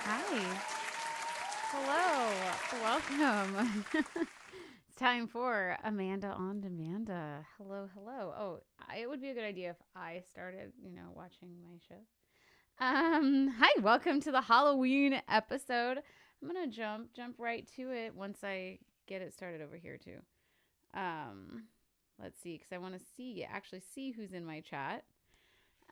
Hi. Hello. Welcome. It's time for Amanda on Demanda. Hello, hello. It would be a good idea if I started, watching my show. Hi, welcome to the Halloween episode. I'm gonna jump right to it once I get it started over here too. Let's see, because I want to actually see who's in my chat.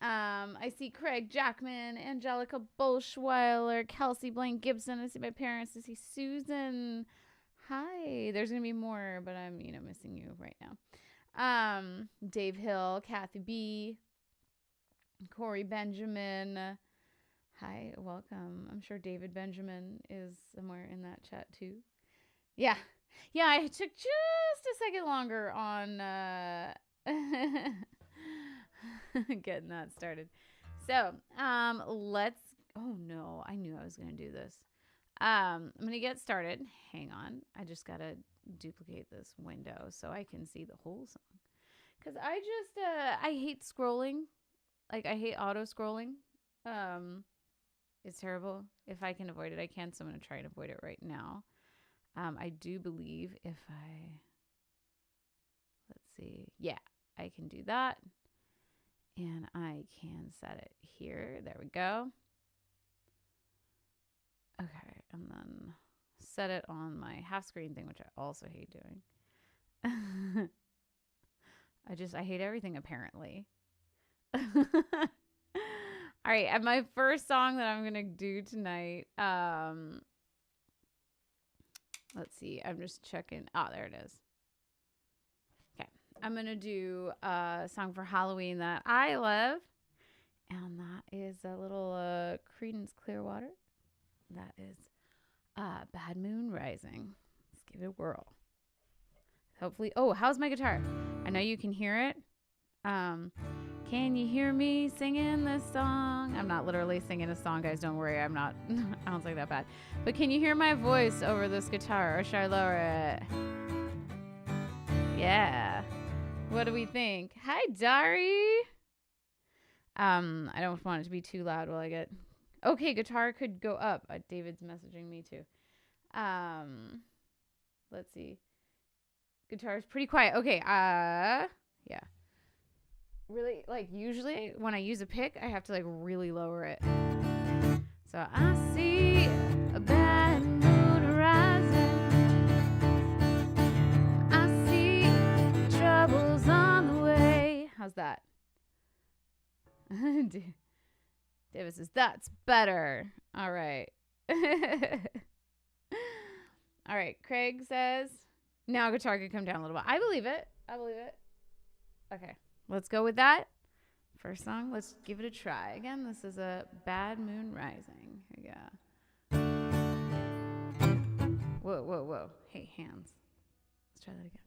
I see Craig Jackman, Angelica Bolschweiler, Kelsey Blaine Gibson. I see my parents. I see Susan. Hi. There's gonna be more, but I'm missing you right now. Dave Hill, Kathy B, Corey Benjamin. Hi, welcome. I'm sure David Benjamin is somewhere in that chat too. Yeah. I took just a second longer on getting that started. So, let's. Oh no, I knew I was gonna do this. I'm gonna get started. Hang on, I just gotta duplicate this window so I can see the whole song. Cause I hate scrolling. Like I hate auto scrolling. It's terrible. If I can avoid it, I can. So I'm gonna try and avoid it right now. I do believe if let's see, yeah, I can do that. And I can set it here. There we go. Okay, and then set it on my half screen thing, which I also hate doing. I hate everything apparently. All right, and my first song that I'm gonna do tonight. Let's see. I'm just checking. Oh, there it is. Okay, I'm gonna do a song for Halloween that I love, and that is a little Creedence Clearwater. That is Bad Moon Rising. Let's give it a whirl. Hopefully. Oh, how's my guitar? I know you can hear it. Can you hear me singing this song? I'm not literally singing a song, guys. Don't worry. I'm not. I don't say that bad. But can you hear my voice over this guitar, or should I lower it? Yeah. What do we think? Hi, Dari. I don't want it to be too loud while I get. Okay, guitar could go up. David's messaging me too. Let's see. Guitar's pretty quiet. Okay. Yeah. Really, like usually when I use a pick, I have to like really lower it. So I see a bad moon rising. I see troubles on the way. How's that? David says, that's better. All right. All right. Craig says, now guitar could come down a little bit. I believe it. Okay. Let's go with that. First song. Let's give it a try. Again, this is a Bad Moon Rising. Here we go. Whoa. Hey, hands. Let's try that again.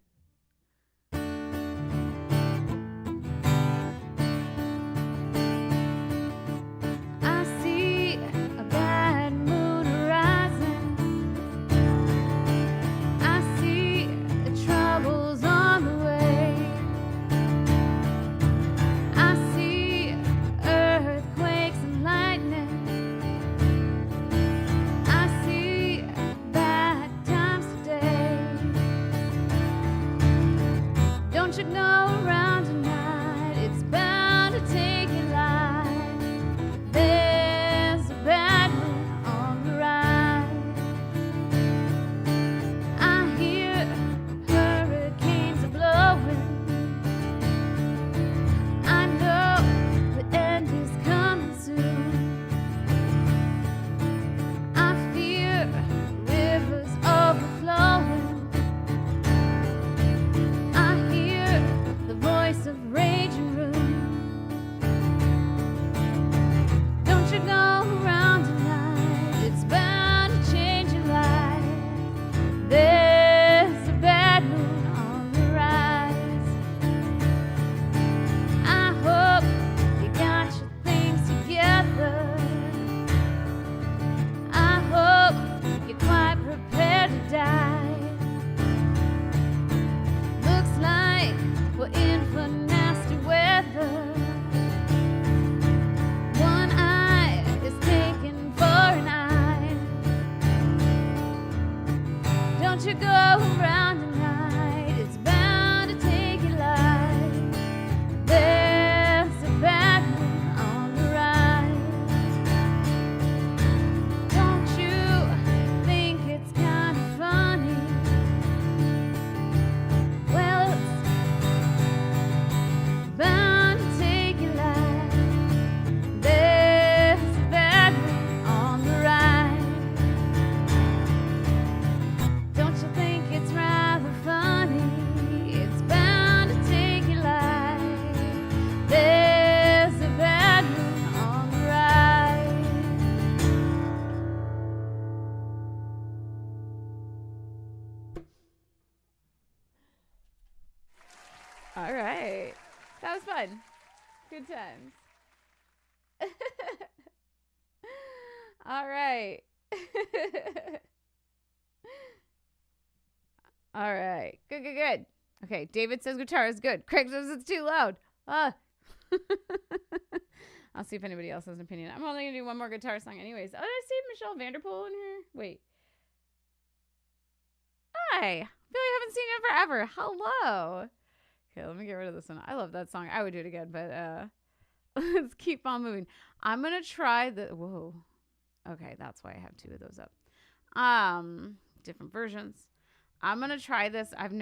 go around tonight, it's bound to take your life. There's a bad one on the rise. Don't you think it's kind of funny? Well, it's bound to take your life. There's a bad one on the rise. Don't you think it's rather funny? It's bound to take your life. There's a bad one on the rise. All right. That was fun. Good times. All right. All right. Good, good, good. Okay, David says guitar is good. Craig says it's too loud. I'll see if anybody else has an opinion. I'm only going to do one more guitar song anyways. Oh, did I see Michelle Vanderpool in here? Wait. Hi. I feel like I haven't seen you forever. Hello. Okay, let me get rid of this one. I love that song. I would do it again, but let's keep on moving. I'm going to try the... Whoa. Okay, that's why I have two of those up. Different versions. I'm going to try this. I've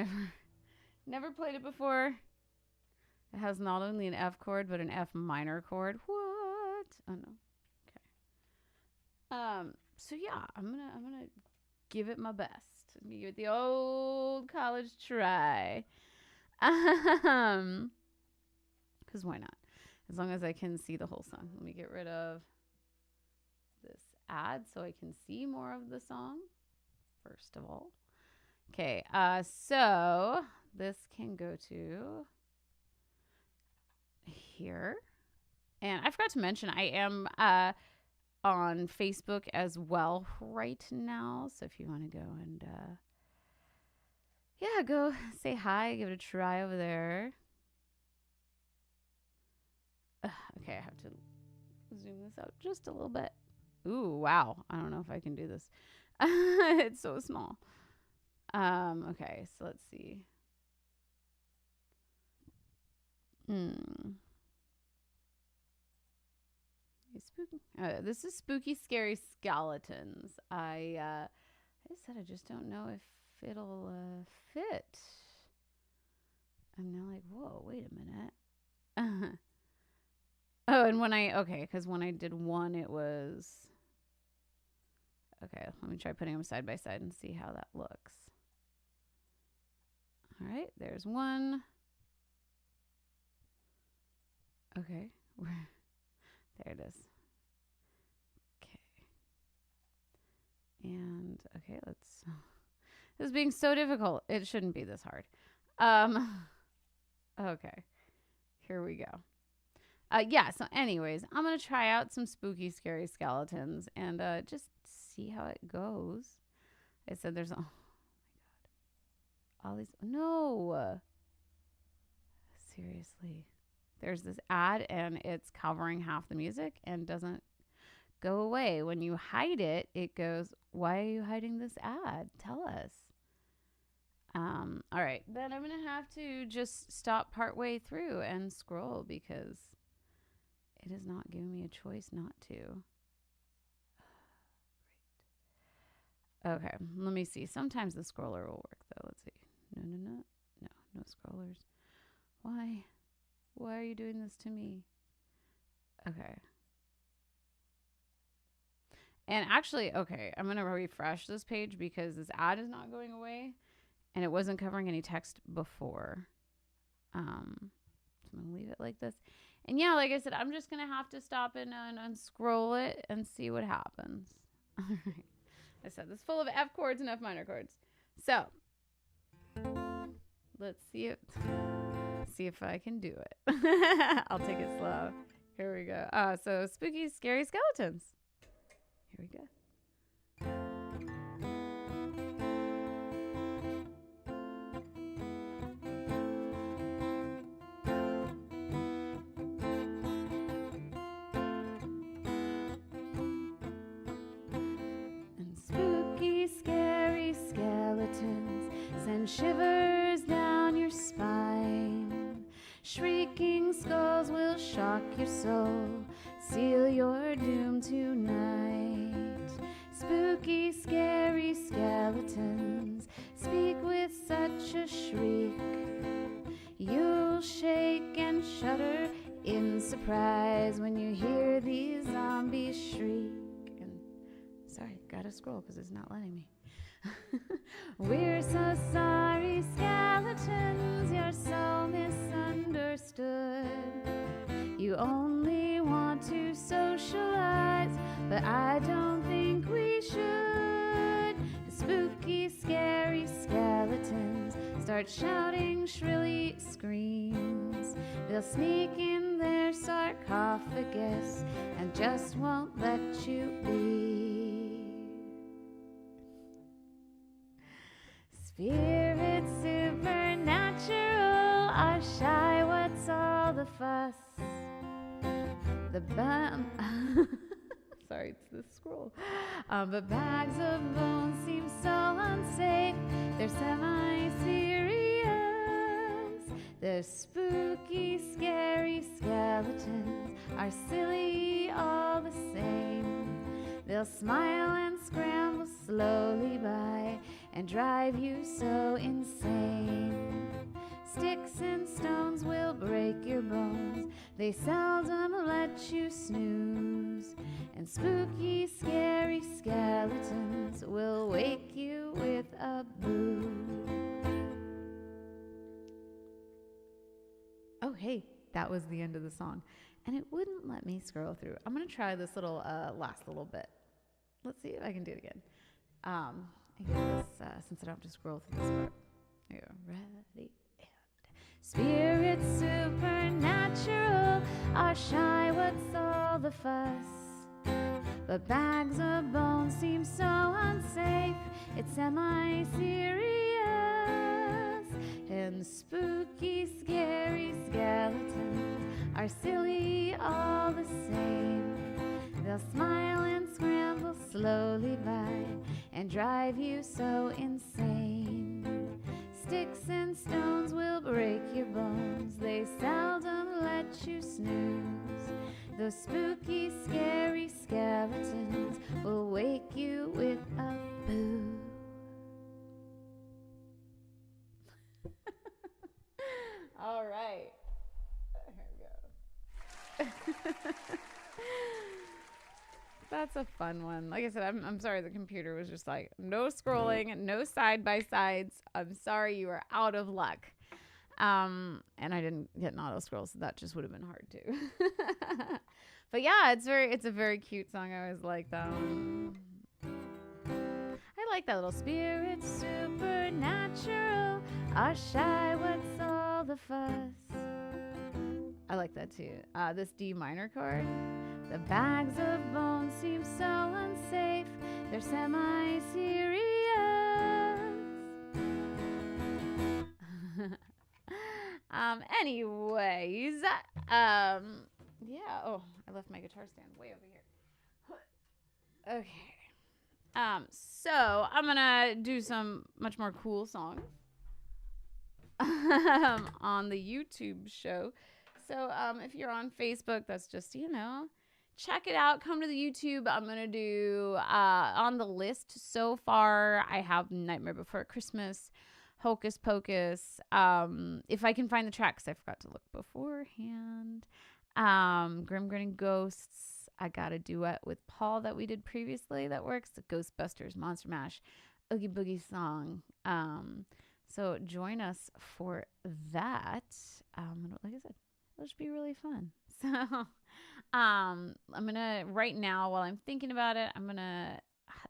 never played it before. It has not only an F chord, but an F minor chord. What? Oh, no. Okay. So yeah, I'm gonna give it my best. Let me give it the old college try. Because why not? As long as I can see the whole song. Let me get rid of this ad so I can see more of the song, first of all. Okay, so this can go to here. And I forgot to mention, I am on Facebook as well right now. So if you want to go and, yeah, go say hi, give it a try over there. Okay, I have to zoom this out just a little bit. Ooh, wow. I don't know if I can do this. It's so small. Okay, so let's see. Spooky. This is Spooky Scary Skeletons. I said I just don't know if it'll fit. I'm now like, whoa, wait a minute. Oh, and because when I did one, it was... Okay, let me try putting them side by side and see how that looks. All right, there's one. Okay, there it is. Okay. And, okay, let's... This is being so difficult. It shouldn't be this hard. Okay, here we go. Yeah, so anyways, I'm going to try out some Spooky Scary Skeletons and just see how it goes. I said there's... Oh, my God. All these... No! Seriously. There's this ad, and it's covering half the music and doesn't go away. When you hide it, it goes, why are you hiding this ad? Tell us. All right. Then I'm going to have to just stop partway through and scroll because... It is not giving me a choice not to. Great. Okay, let me see. Sometimes the scroller will work, though. Let's see. No scrollers. Why? Why are you doing this to me? Okay. And actually, okay, I'm going to refresh this page because this ad is not going away, and it wasn't covering any text before. So I'm going to leave it like this. And yeah, like I said, I'm just going to have to stop and unscroll it and see what happens. All right. I said this is full of F chords and F minor chords. So let's see if I can do it. I'll take it slow. Here we go. So Spooky Scary Skeletons. Here we go. Scary skeletons send shivers down your spine. Shrieking skulls will shock your soul, seal your doom tonight. Spooky, scary skeletons speak with such a shriek. You'll shake and shudder in surprise when you hear these zombies shriek. And sorry, gotta scroll because it's not letting me. We're so sorry, skeletons, you're so misunderstood. You only want to socialize, but I don't think we should. The spooky, scary skeletons start shouting shrilly screams. They'll sneak in their sarcophagus and just won't let you leave. Spirits supernatural are shy, what's all the fuss? The sorry, it's this scroll. But bags of bones seem so unsafe. They're semi-serious. The spooky, scary skeletons are silly all the same. They'll smile and scramble slowly by and drive you so insane. Sticks and stones will break your bones. They seldom let you snooze. And spooky, scary skeletons will wake you with a boo. Oh, hey, that was the end of the song. And it wouldn't let me scroll through. I'm going to try this little last little bit. Let's see if I can do it again. I guess since I don't have to scroll through this part. Here we go. Ready? Spirits supernatural are shy, what's all the fuss? But bags of bones seem so unsafe, it's semi-serious. And spooky, scary skeletons are silly all the same. They'll smile and scramble slowly by and drive you so insane. Sticks and stones will break your bones. They seldom let you snooze. Those spooky, scary skeletons will wake you with a boo. All right. Here we go. That's a fun one. Like I said, I'm sorry the computer was just like, no scrolling, no side-by-sides. I'm sorry you were out of luck. And I didn't get an auto scroll, so that just would have been hard too. But yeah, it's a very cute song. I always like that one. I like that little spirit supernatural are shy, what's all the fuss? I like that too. This D minor chord. The bags of bones seem so unsafe. They're semi-serious. Anyways, yeah. Oh, I left my guitar stand way over here. Okay. So I'm gonna do some much more cool songs on the YouTube show. So if you're on Facebook, that's just, check it out. Come to the YouTube. I'm going to do on the list so far, I have Nightmare Before Christmas, Hocus Pocus. If I can find the tracks, I forgot to look beforehand. Grim Grinning Ghosts. I got a duet with Paul that we did previously that works. The Ghostbusters, Monster Mash, Oogie Boogie song. So join us for that. Like I said, it'll just be really fun. So I'm gonna right now, while I'm thinking about it,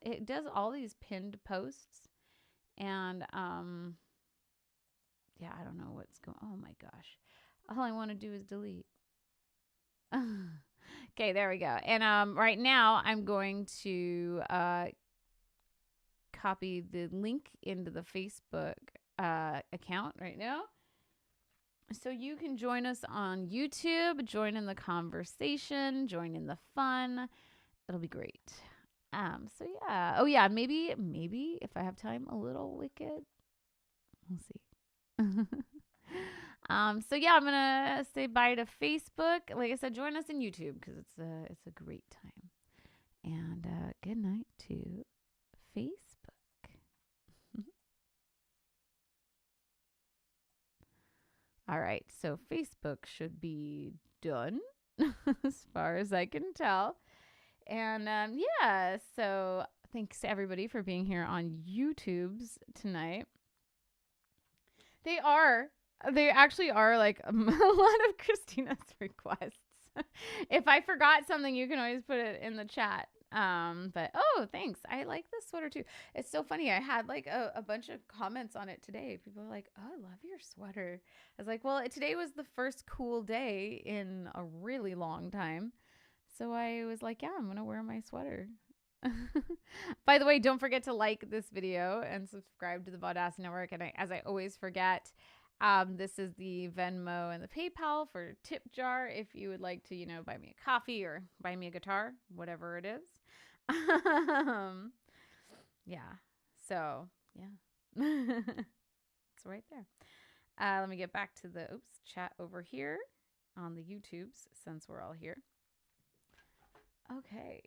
it does all these pinned posts, and yeah, I don't know what's going. Oh my gosh, all I want to do is delete. Okay, there we go. And right now I'm going to copy the link into the Facebook account right now. So you can join us on YouTube, join in the conversation, join in the fun. It'll be great. So yeah. Oh yeah, maybe if I have time, a little Wicked. We'll see. So yeah, I'm gonna say bye to Facebook. Like I said, join us in YouTube because it's a great time. And good night to Facebook. All right, so Facebook should be done as far as I can tell. And yeah, so thanks to everybody for being here on YouTube's tonight. They actually are like a lot of Christina's requests. If I forgot something, you can always put it in the chat. But oh, thanks. I like this sweater too. It's so funny. I had like a bunch of comments on it today. People are like, "Oh, I love your sweater." I was like, "Well, today was the first cool day in a really long time." So I was like, "Yeah, I'm going to wear my sweater." By the way, don't forget to like this video and subscribe to the Vaudacity Network. And as I always forget, this is the Venmo and the PayPal for tip jar if you would like to, buy me a coffee or buy me a guitar, whatever it is. Yeah. So, yeah. It's right there. Let me get back to the chat over here on the YouTubes since we're all here. Okay.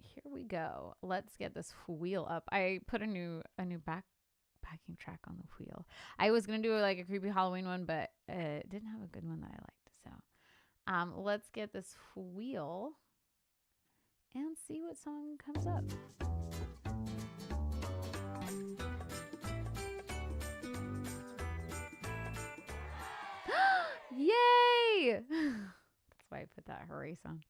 Here we go. Let's get this wheel up. I put a new backing track on the wheel. I was gonna do like a creepy Halloween one, but it didn't have a good one that I liked. So let's get this wheel and see what song comes up. Yay! That's why I put that hooray sound.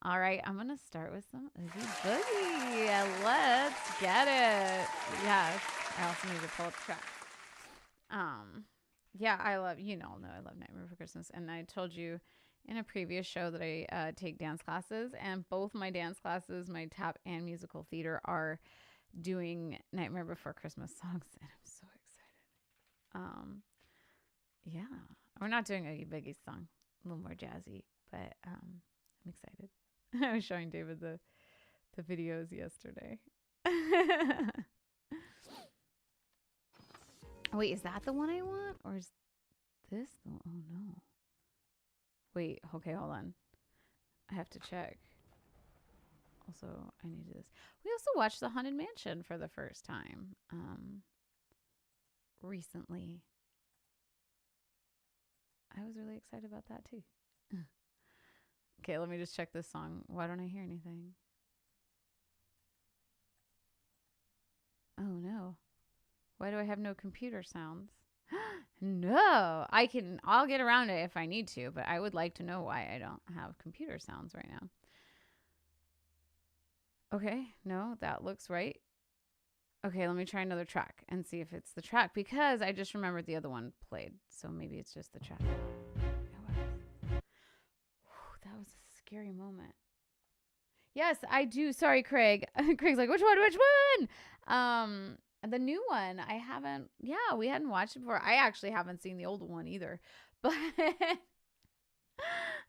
All right, I'm going to start with some Oogie Boogie. Let's get it. Yes, I also need to pull up the track. Yeah, I love Nightmare Before Christmas. And I told you in a previous show that I take dance classes. And both my dance classes, my tap and musical theater, are doing Nightmare Before Christmas songs. And I'm so excited. Yeah, we're not doing Oogie Boogie's song. A little more jazzy, but I'm excited. I was showing David the videos yesterday. Wait, is that the one I want? Or is this the one? Oh, no. Wait, okay, hold on. I have to check. Also, I need this. We also watched The Haunted Mansion for the first time recently. I was really excited about that, too. Okay, let me just check this song. Why don't I hear anything? Oh, no. Why do I have no computer sounds? No. I'll get around it if I need to, but I would like to know why I don't have computer sounds right now. Okay, no, that looks right. Okay, let me try another track and see if it's the track, because I just remembered the other one played, so maybe it's just the track. That was a scary moment. Yes, I do. Sorry, Craig. Craig's like, which one? The new one. I haven't. Yeah, we hadn't watched it before. I actually haven't seen the old one either, but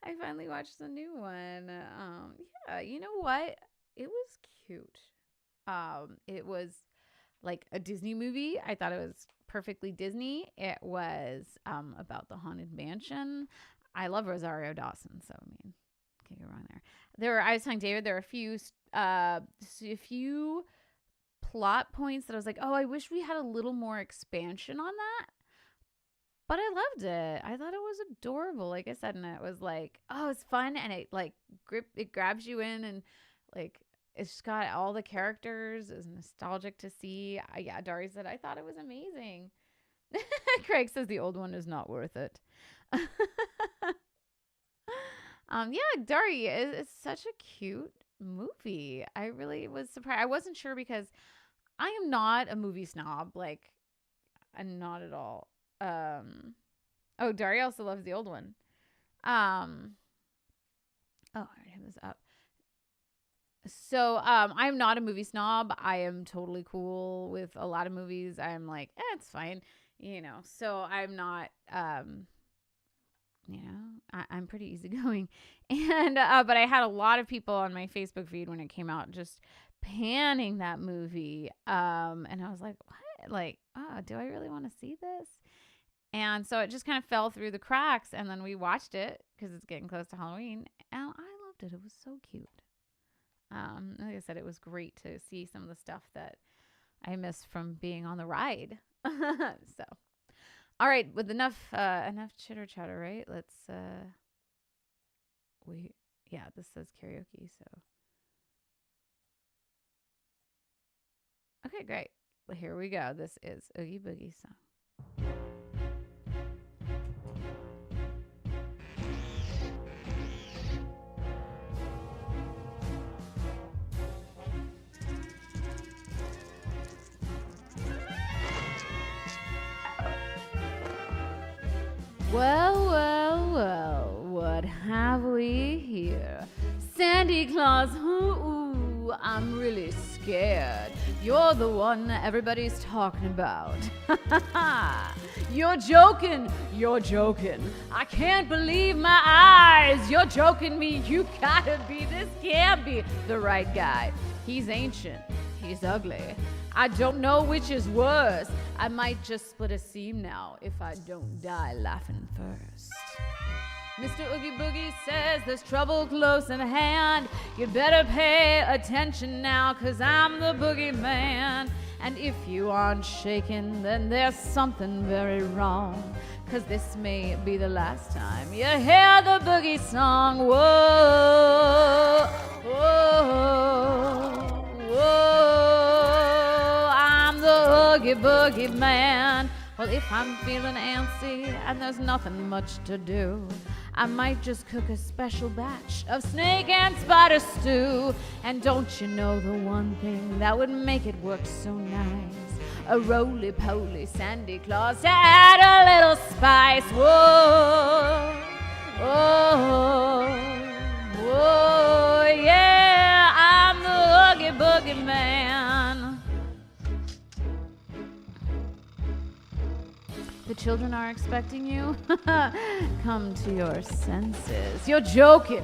I finally watched the new one. Yeah, you know what? It was cute. It was like a Disney movie. I thought it was perfectly Disney. It was about the Haunted Mansion. I love Rosario Dawson, so I mean, can't go wrong there. I was telling David there are a few plot points that I was like, oh, I wish we had a little more expansion on that. But I loved it. I thought it was adorable, like I said, and it was like, oh, it's fun, and it grabs you in, and like it's just got all the characters. It was nostalgic to see. Yeah, Dari said I thought it was amazing. Craig says the old one is not worth it. Yeah, Dari is such a cute movie. I really was surprised. I wasn't sure because I am not a movie snob. Like, I'm not at all. Oh, Dari also loves the old one. Oh, I already have this up. So, I'm not a movie snob. I am totally cool with a lot of movies. I'm like, it's fine, So I'm not, I'm pretty easygoing. And, but I had a lot of people on my Facebook feed when it came out just panning that movie. And I was like, what? like, oh, do I really want to see this? And so it just kind of fell through the cracks. And then we watched it because it's getting close to Halloween. And I loved it. It was so cute. Like I said, it was great to see some of the stuff that I missed from being on the ride. So, all right, with enough chitter chatter, right? Let's this says karaoke, so okay, great. Well, here we go. This is Oogie Boogie song. Well, what have we here? Santa Claus, ooh, I'm really scared. You're the one everybody's talking about. You're joking. I can't believe my eyes. You're joking me. You this can't be the right guy. He's ancient. He's ugly. I don't know which is worse. I might just split a seam now if I don't die laughing first. Mr. Oogie Boogie says there's trouble close at hand. You'd better pay attention now, 'cause I'm the boogeyman. And if you aren't shaking, then there's something very wrong, 'cause this may be the last time you hear the boogie song. Whoa, whoa, whoa, I'm the Oogie Boogie man. Well, if I'm feeling antsy and there's nothing much to do, I might just cook a special batch of snake and spider stew. And don't you know the one thing that would make it work so nice? A roly-poly Santa Claus to add a little spice. Whoa, whoa, whoa, yeah, I'm the Oogie Boogie man. The children are expecting you. Come to your senses. You're joking.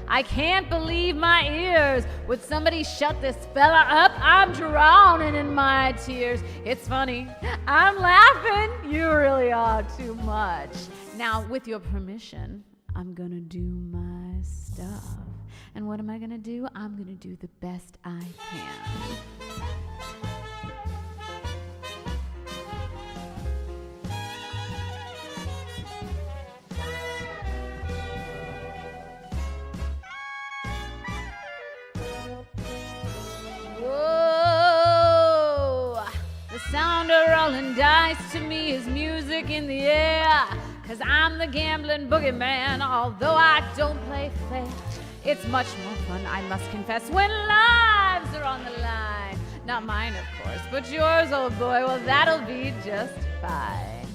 I can't believe my ears. Would somebody shut this fella up? I'm drowning in my tears. It's funny. I'm laughing. You really are too much. Now, with your permission, I'm gonna do my stuff. And what am I gonna do? I'm gonna do the best I can. Sound of rolling dice to me is music in the air, 'cause I'm the gambling boogeyman, although I don't play fair. It's much more fun, I must confess, when lives are on the line. Not mine, of course, but yours, old boy, well, that'll be just fine.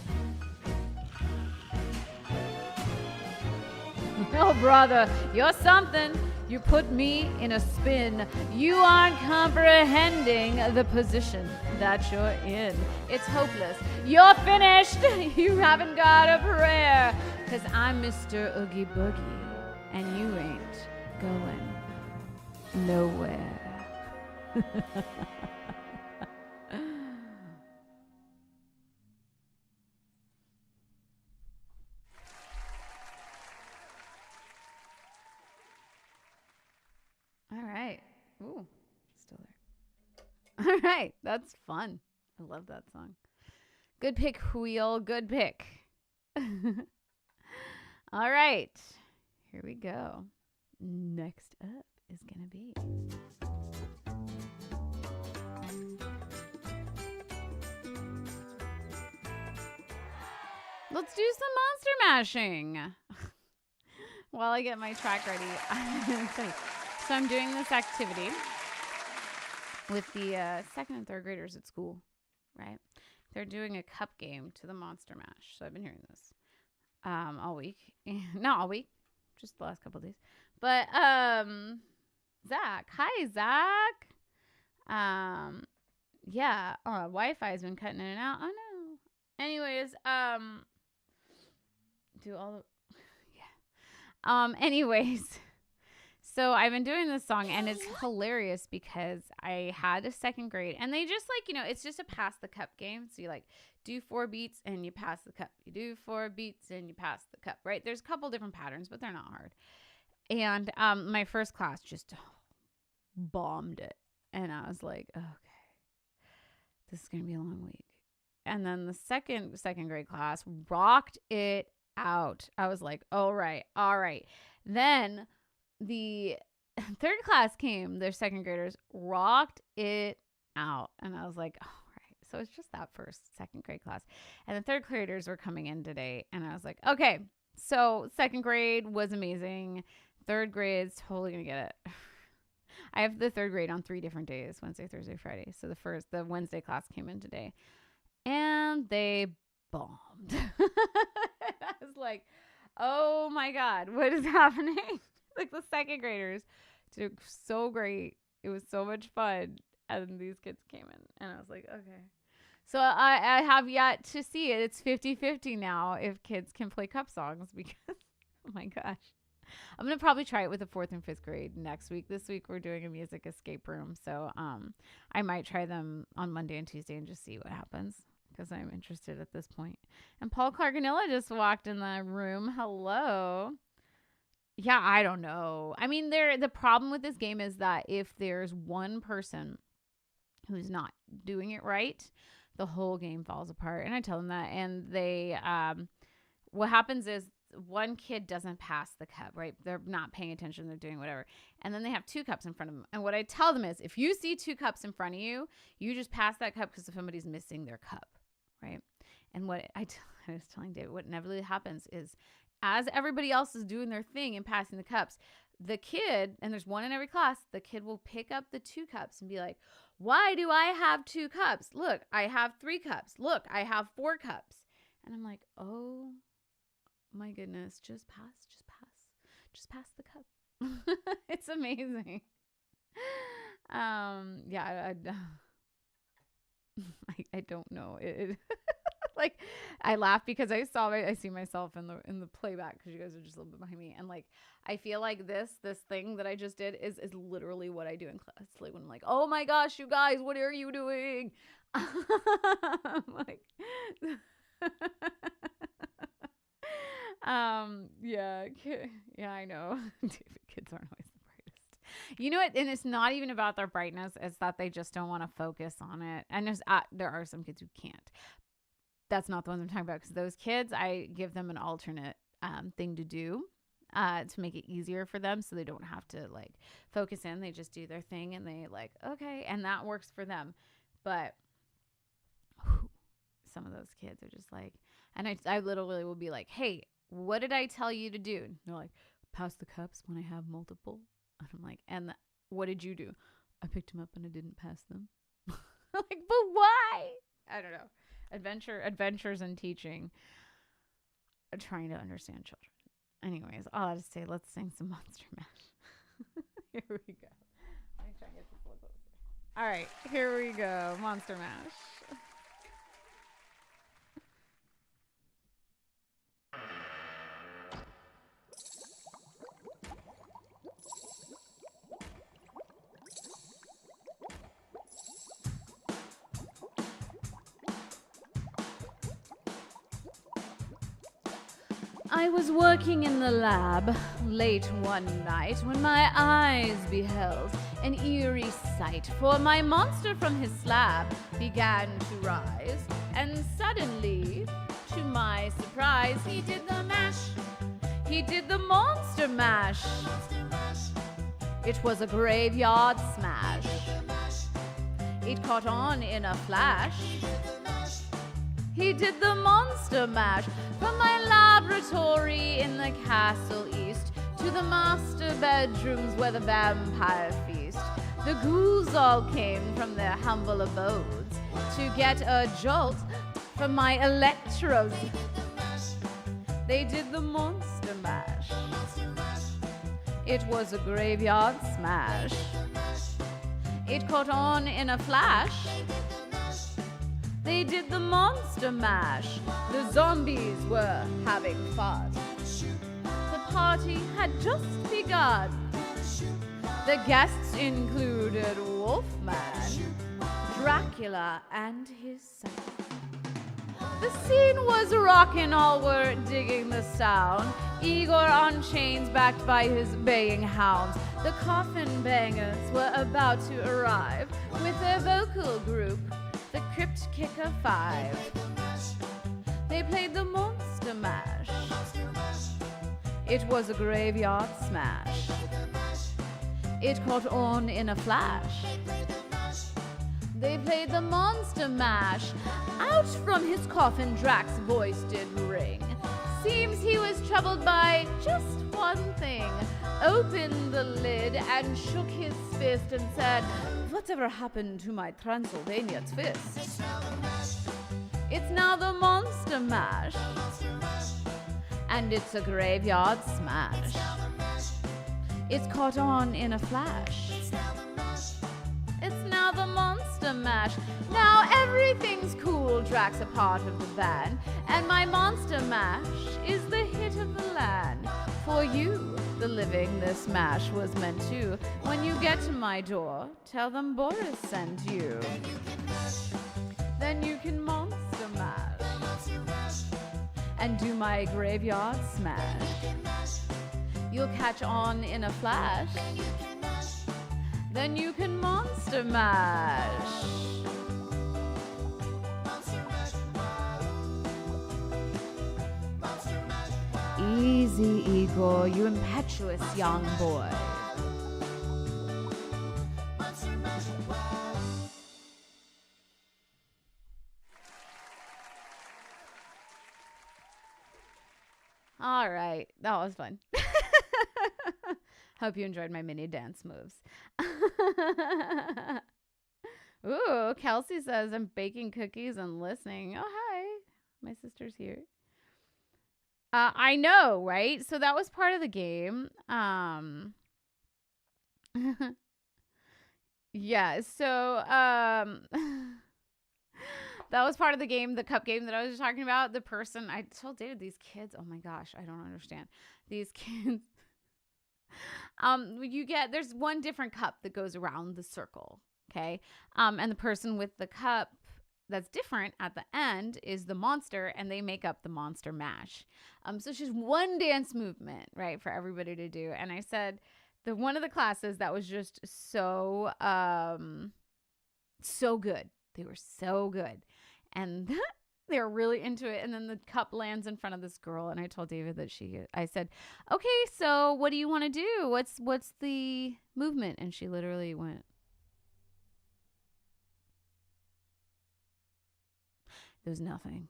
Oh, brother, you're something. You put me in a spin. You aren't comprehending the position that you're in. It's hopeless. You're finished. You haven't got a prayer. 'Cause I'm Mr. Oogie Boogie, and you ain't going nowhere. All right. Ooh, still there. All right. That's fun. I love that song. Good pick, Wheel. Good pick. All right. Here we go. Next up is going to be... Let's do some monster mashing. While I get my track ready. So I'm doing this activity with the second and third graders at school, right? They're doing a cup game to the Monster Mash. So I've been hearing this all week. Not all week, just the last couple of days. But Zach. Hi, Zach. Yeah, Wi-Fi has been cutting in and out. Oh, no. Anyways, do all the... yeah. Anyways... So I've been doing this song, and it's hilarious because I had a second grade, and they just like, it's just a pass the cup game. So you like do 4 beats and you pass the cup. You do 4 beats and you pass the cup, right? There's a couple different patterns, but they're not hard. And my first class just bombed it. And I was like, okay, this is going to be a long week. And then the second grade class rocked it out. I was like, all right. Then the third class came, their second graders rocked it out. And I was like, all right. So it's just that second grade class. And the third graders were coming in today. And I was like, okay, so second grade was amazing. Third grade's totally going to get it. I have the third grade on 3 different days, Wednesday, Thursday, Friday. So the Wednesday class came in today. And they bombed. I was like, oh my God, what is happening? Like the second graders did so great. It was so much fun. And these kids came in. And I was like, okay. So I have yet to see it. It's 50-50 now if kids can play cup songs because, oh my gosh. I'm going to probably try it with the 4th and 5th grade next week. This week we're doing a music escape room. So I might try them on Monday and Tuesday and just see what happens because I'm interested at this point. And Paul Carganilla just walked in the room. Hello. Yeah, I don't know. I mean, the problem with this game is that if there's one person who's not doing it right, the whole game falls apart. And I tell them that. And they, what happens is, one kid doesn't pass the cup, right? They're not paying attention. They're doing whatever. And then they have 2 cups in front of them. And what I tell them is if you see 2 cups in front of you, you just pass that cup because somebody's missing their cup, right? And what I was telling David, what inevitably happens is as everybody else is doing their thing and passing the cups, the kid, and there's one in every class, the kid will pick up the 2 cups and be like, why do I have 2 cups? Look, I have 3 cups. Look, I have 4 cups. And I'm like, oh my goodness, just pass the cup. It's amazing. Yeah, I don't know. It like I laugh because I see myself in the playback because you guys are just a little bit behind me, and like I feel like this thing that I just did is literally what I do in class. Like when I'm like, oh my gosh, you guys, what are you doing? I'm like yeah, I know. Kids aren't always the brightest. You know what? And it's not even about their brightness. It's that they just don't want to focus on it. And there are some kids who can't. That's not the ones I'm talking about because those kids, I give them an alternate thing to do to make it easier for them so they don't have to like focus in. They just do their thing and they like, okay. And that works for them. But some of those kids are just like, and I literally will be like, hey, what did I tell you to do? And they're like, pass the cups when I have multiple. And I'm like, and what did you do? I picked them up and I didn't pass them. Like, but why? I don't know. Adventures in teaching. Trying to understand children. Anyways, all I have to say, let's sing some Monster Mash. Here we go. Let me try and get this a little closer. All right, here we go. Monster Mash. I was working in the lab late one night when my eyes beheld an eerie sight, for my monster from his slab began to rise, and suddenly, to my surprise, he did the mash. He did the monster mash. It was a graveyard smash. It caught on in a flash. He did the monster mash from my laboratory in the castle east to the master bedrooms where the vampire feast. The ghouls all came from their humble abodes to get a jolt from my electrodes. They did the monster mash. It was a graveyard smash. It caught on in a flash. They did the monster mash. The zombies were having fun. The party had just begun. The guests included Wolfman, Dracula, and his son. The scene was rockin', all were digging the sound. Igor on chains backed by his baying hounds. The coffin bangers were about to arrive with their vocal group, the Crypt Kicker 5. They played the Monster Mash. It was a graveyard smash. It caught on in a flash. They played the Monster Mash. Out from his coffin Drax's voice did ring. Seems he was troubled by just one thing. Opened the lid and shook his fist and said, "Whatever happened to my Transylvania twist?" It's now the Monster Mash. And it's a graveyard smash. It's caught on in a flash. It's now the Monster Mash. Now everything's cool, Drax a part of the band. And my Monster Mash is the hit of the land. For you, the living, this mash was meant to. When you get to my door, tell them Boris sent you. Then you can Monster Mash. And do my graveyard smash. You'll catch on in a flash. Then you can Monster Mash. Easy, Igor, you impetuous young boy. All right, that was fun. Hope you enjoyed my mini dance moves. Ooh, Kelsey says I'm baking cookies and listening. Oh, hi. My sister's here. I know, right? So that was part of the game. Yeah, so that was part of the game, the cup game that I was just talking about. The person, I told David, these kids, oh my gosh, I don't understand. These kids, there's one different cup that goes around the circle, okay? And the person with the cup that's different at the end is the monster, and they make up the Monster Mash. So it's just one dance movement, right, for everybody to do. And I said, one of the classes that was just so good. They were so good. And they were really into it. And then the cup lands in front of this girl. And I told David that I said, okay, so what do you want to do? What's the movement? And she literally went. There was nothing.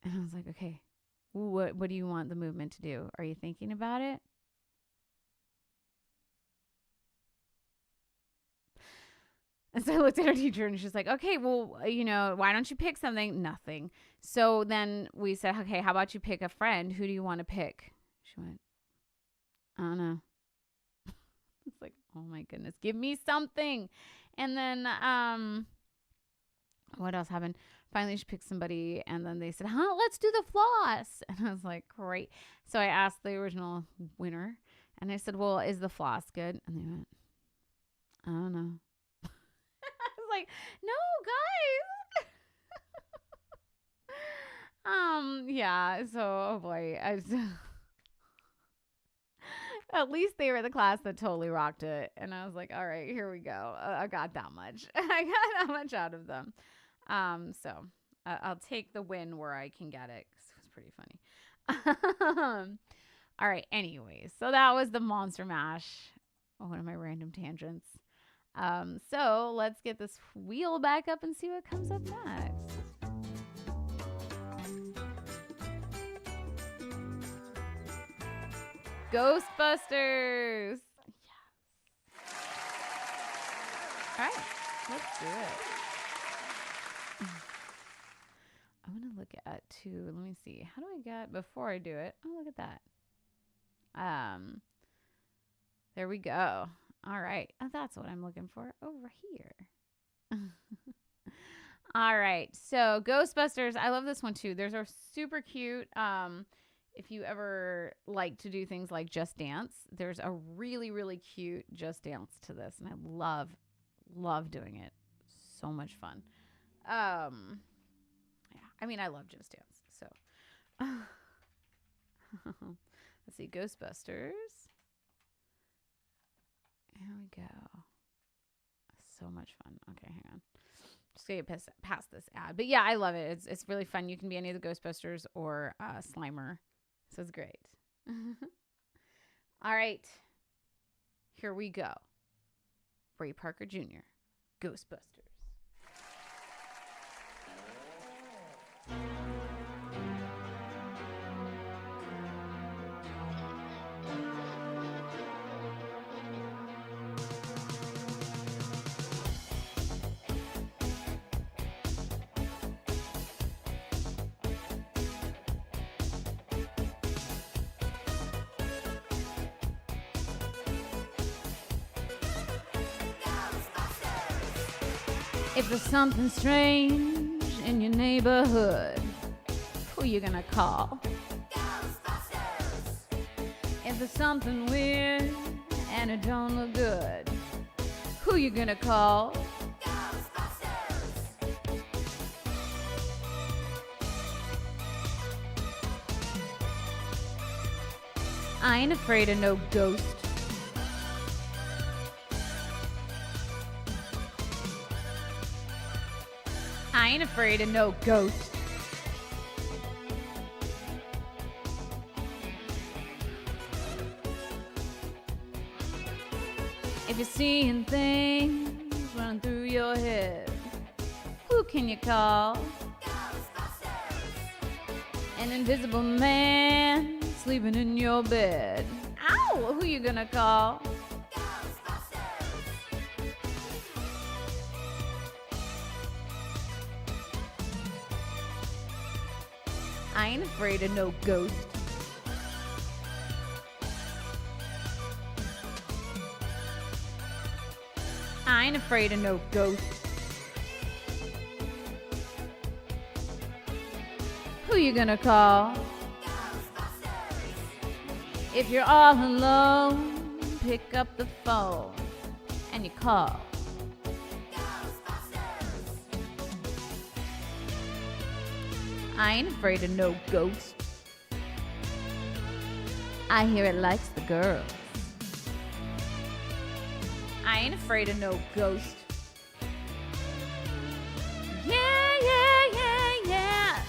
And I was like, okay, what do you want the movement to do? Are you thinking about it? And so I looked at her teacher and she's like, okay, well, why don't you pick something? Nothing. So then we said, okay, how about you pick a friend? Who do you want to pick? She went, I don't know. It's like, oh my goodness, give me something. And then what else happened? Finally, she picked somebody, and then they said, let's do the floss. And I was like, great. So I asked the original winner, and I said, well, is the floss good? And they went, I don't know. I was like, no, guys. Yeah, so, oh boy. At least they were the class that totally rocked it. And I was like, all right, here we go. I got that much. I got that much out of them. So I'll take the win where I can get it, because it was pretty funny. All right. Anyways, so that was the Monster Mash. One of my random tangents. So let's get this wheel back up and see what comes up next. Ghostbusters. Yes. All right. Let's do it. I'm going to look at let me see. How do I get, before I do it? Oh, look at that. There we go. All right. Oh, that's what I'm looking for over here. All right. So Ghostbusters. I love this one too. They're super cute. if you ever like to do things like Just Dance, there's a really, really cute Just Dance to this. And I love doing it. So much fun. Yeah, I mean, I love Just Dance. So let's see, Ghostbusters. Here we go. So much fun. Okay, hang on. Just gonna get past this ad. But yeah, I love it. It's really fun. You can be any of the Ghostbusters or Slimer. So it's great. All right. Here we go. Ray Parker Jr., Ghostbusters. If there's something strange in your neighborhood, who you gonna call? Ghostbusters. If there's something weird and it don't look good, who you gonna call? Ghostbusters. I ain't afraid of no ghost. I ain't afraid of no ghost. If you're seeing things running through your head, who can you call? Ghostbusters. An invisible man sleeping in your bed. Ow! Who you gonna call? I ain't afraid of no ghost. I ain't afraid of no ghost. Who you gonna call? If you're all alone, pick up the phone and you call. I ain't afraid of no ghost. I hear it likes the girls. I ain't afraid of no ghost. Yeah, yeah, yeah, yeah.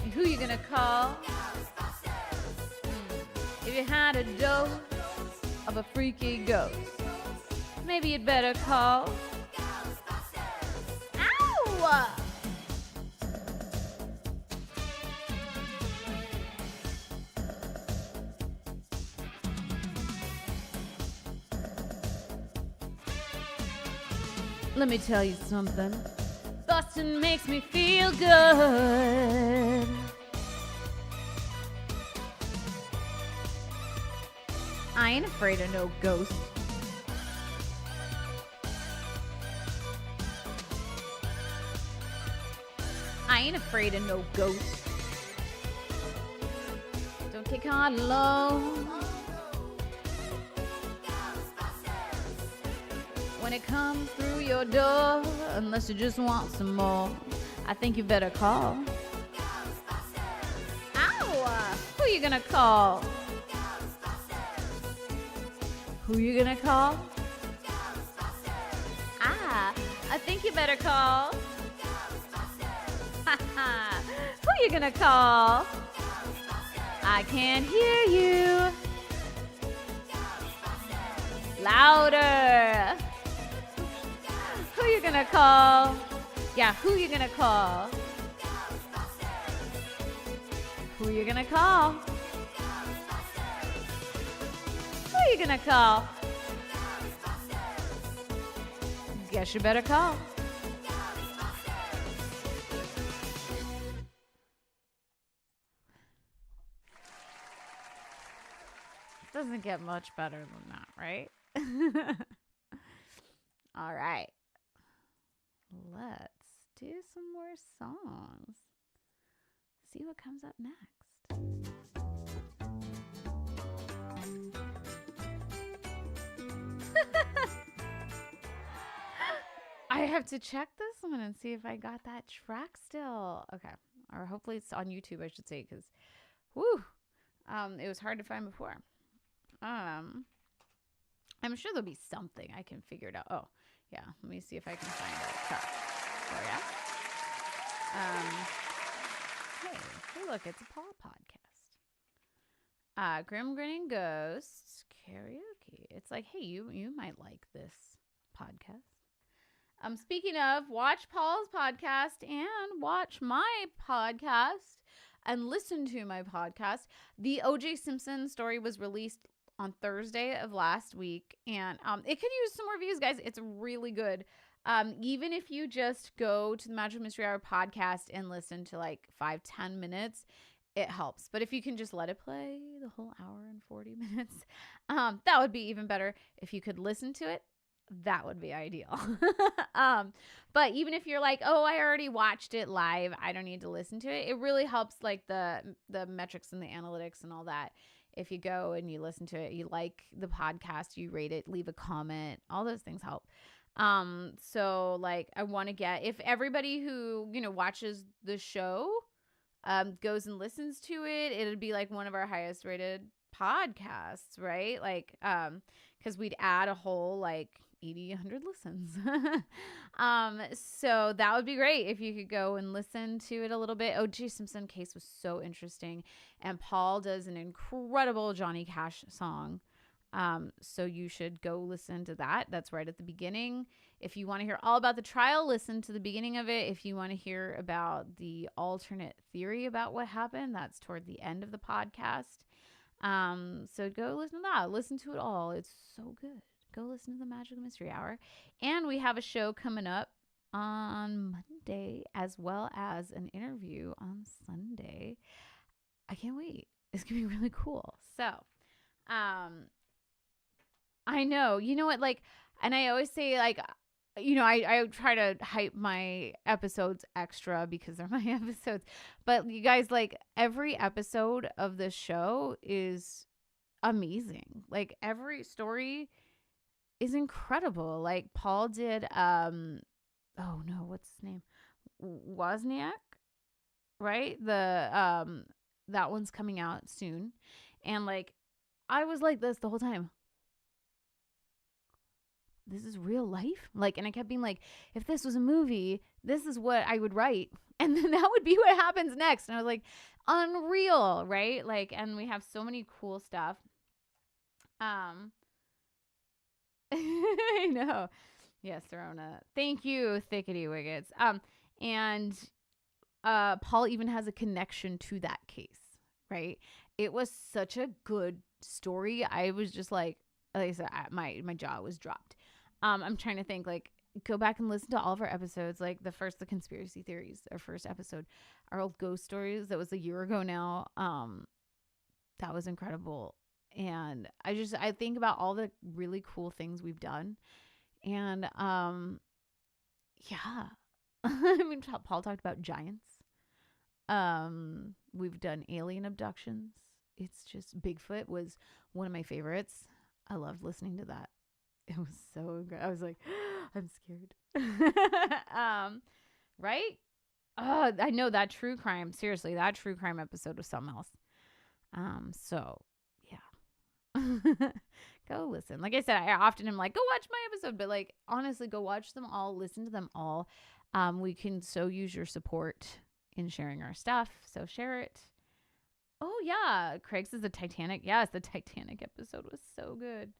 And who you gonna call? If you had a dose of a freaky ghost, maybe you'd better call. Ow! Let me tell you something. Bustin' makes me feel good. I ain't afraid of no ghost. I ain't afraid of no ghost. Don't kick hard alone. When it comes through your door, unless you just want some more, I think you better call. Ow! Who you gonna call? Who you gonna call? Ah, I think you better call. Who you gonna call? I can't hear you. Louder. Who you gonna call? Yeah, who you gonna call? Who you gonna call? Who you gonna call? Guess you better call. Doesn't get much better than that, right? All right. Let's do some more songs. See what comes up next. I have to check this one and see if I got that track still. Okay. Or hopefully it's on YouTube, I should say, because, whoo, it was hard to find before. I'm sure there'll be something I can figure it out. Oh, yeah. Let me see if I can find that track. There we go. Hey, look, it's a Paul podcast. Grim Grinning Ghosts Karaoke. It's like, hey, you might like this podcast. Speaking of, watch Paul's podcast and watch my podcast and listen to my podcast. The O.J. Simpson story was released on Thursday of last week, and it could use some more views, guys. It's really good. Even if you just go to the Magical Mystery Hour podcast and listen to like 5-10 minutes, it helps. But if you can just let it play the whole hour and 40 minutes, that would be even better. If you could listen to it, that would be ideal. But even if you're like, oh, I already watched it live, I don't need to listen to it. It really helps, like the metrics and the analytics and all that. If you go and you listen to it, you like the podcast, you rate it, leave a comment, all those things help. So like I want to get, if everybody who, watches the show, goes and listens to it, it'd be like one of our highest rated podcasts, right? Like, cause we'd add a whole like 80, 100 listens. So that would be great if you could go and listen to it a little bit. O.J. Simpson case was so interesting. And Paul does an incredible Johnny Cash song. So you should go listen to that. That's right at the beginning. If you want to hear all about the trial, listen to the beginning of it. If you want to hear about the alternate theory about what happened, that's toward the end of the podcast. So go listen to that. Listen to it all. It's so good. Go listen to the Magical Mystery Hour. And we have a show coming up on Monday, as well as an interview on Sunday. I can't wait. It's going to be really cool. So, I know, you know what, like, and I always say, like, I try to hype my episodes extra because they're my episodes. But you guys, like, every episode of this show is amazing. Like, every story is incredible. Like, Paul did, oh no, what's his name? Wozniak, right? That one's coming out soon. And, like, I was like this the whole time. This is real life? Like, and I kept being like, if this was a movie, this is what I would write. And then that would be what happens next. And I was like, unreal, right? Like, and we have so many cool stuff. I know. Yes, Serona. Thank you, Thickety Wiggets. And Paul even has a connection to that case, right? It was such a good story. I was just like I said, my jaw was dropped. I'm trying to think, like, go back and listen to all of our episodes, like the conspiracy theories, our first episode, our old ghost stories. That was a year ago now. That was incredible. And I think about all the really cool things we've done. And, yeah, I mean, Paul talked about giants. We've done alien abductions. It's just, Bigfoot was one of my favorites. I loved listening to that. It was so good. I was like, I'm scared. Right? Oh, I know that true crime. Seriously, that true crime episode was something else. So yeah. Go listen. Like I said, I often am like, go watch my episode, but like, honestly, go watch them all, listen to them all. We can so use your support in sharing our stuff. So share it. Oh yeah. Craig says the Titanic. Yes, the Titanic episode was so good.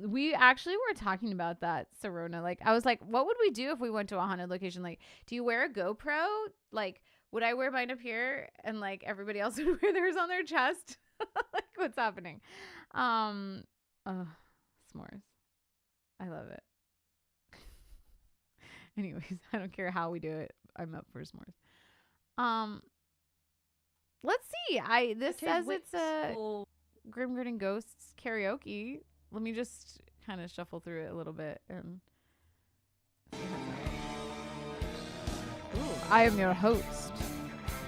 We actually were talking about that, Serona. Like, I was like, what would we do if we went to a haunted location? Like, do you wear a GoPro? Like, would I wear mine up here and like everybody else would wear theirs on their chest? Like, what's happening? S'mores. I love it. Anyways, I don't care how we do it. I'm up for s'mores. Let's see. This says it's a Grim Gritting Ghosts karaoke. Let me just kind of shuffle through it a little bit and see how I am your host,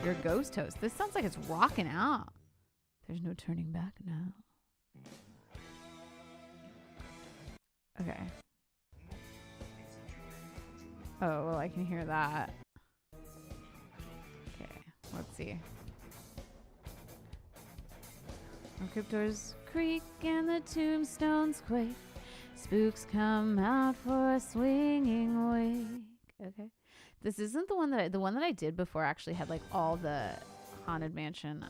your ghost host. This sounds like it's rocking out. There's no turning back now. Okay. Oh, well, I can hear that. Okay, let's see. The crypt doors creak and the tombstones quake. Spooks come out for a swinging wake. Okay. This isn't the one that I did before actually had like all the Haunted Mansion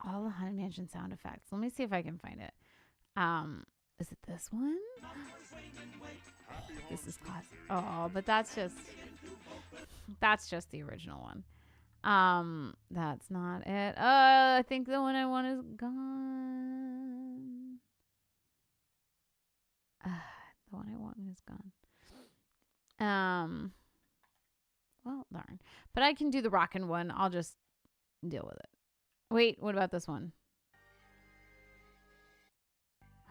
all the Haunted Mansion sound effects. Let me see if I can find it. Is it this one? This is classic. Oh, but that's just the original one. That's not it. I think the one I want is gone. The one I want is gone. Well, darn. But I can do the rockin' one. I'll just deal with it. Wait, what about this one?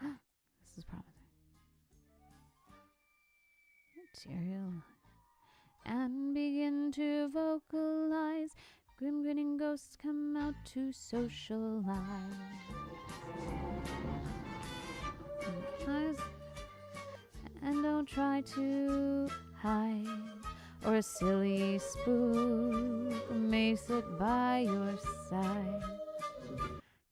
This is promising. Material. And begin to vocalize. Grim grinning ghosts come out to socialize. And don't try to hide, or a silly spook may sit by your side.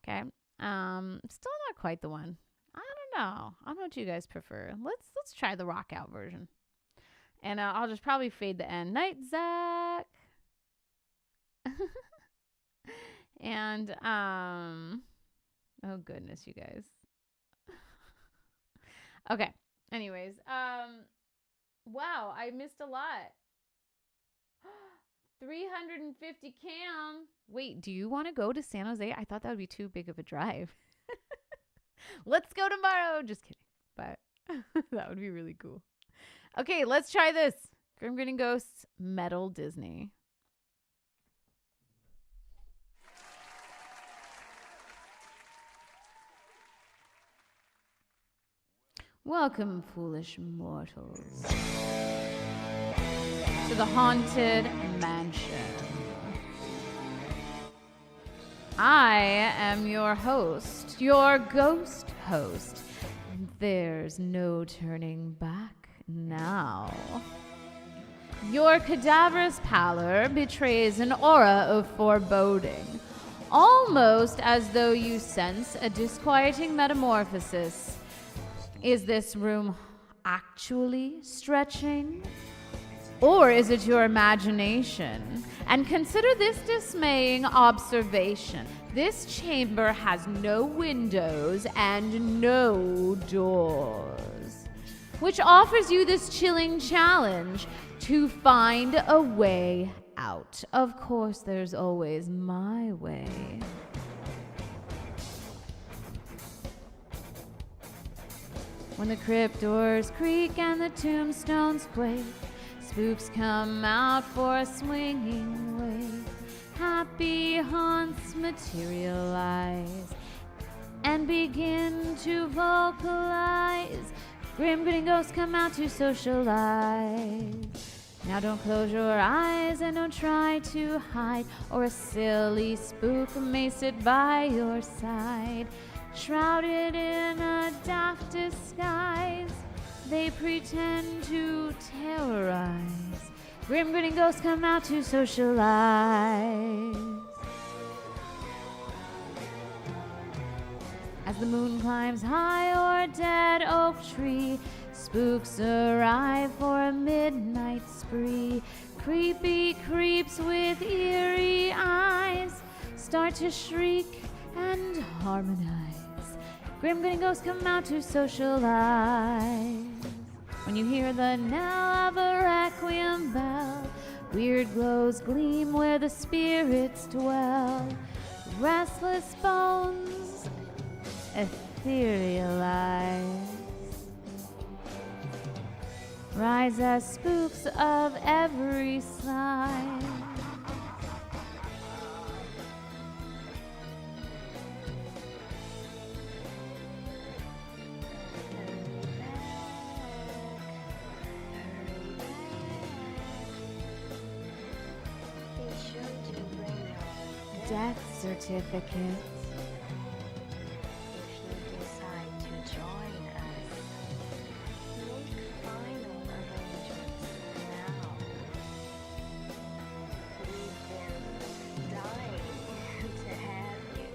Okay. Still not quite the one. I don't know. I don't know what you guys prefer. Let's try the rock out version. And I'll just probably fade the end. Night, Zach. And oh goodness, you guys. Okay. Anyways, wow, I missed a lot. 350 cam. Wait, do you want to go to San Jose? I thought that would be too big of a drive. Let's go tomorrow. Just kidding. But that would be really cool. Okay, let's try this. Grim Grinning Ghosts, Metal Disney. Welcome, foolish mortals, to the Haunted Mansion. I am your host, your ghost host. There's no turning back now. Your cadaverous pallor betrays an aura of foreboding, almost as though you sense a disquieting metamorphosis. Is this room actually stretching? Or is it your imagination? And consider this dismaying observation. This chamber has no windows and no doors, which offers you this chilling challenge to find a way out. Of course, there's always my way. When the crypt doors creak and the tombstones quake, spooks come out for a swinging wake. Happy haunts materialize and begin to vocalize. Grim grinning ghosts come out to socialize. Now don't close your eyes and don't try to hide, or a silly spook may sit by your side. Shrouded in a daft disguise, they pretend to terrorize. Grim grinning ghosts come out to socialize. As the moon climbs high o'er a dead oak tree, spooks arrive for a midnight spree. Creepy creeps with eerie eyes start to shriek and harmonize. Grim grinning ghosts come out to socialize. When you hear the knell of a requiem bell, weird glows gleam where the spirits dwell. Restless bones etherealize. Rise as spooks of every size. death certificate. If you decide to join us, make final arrangements now. We've been dying to have you.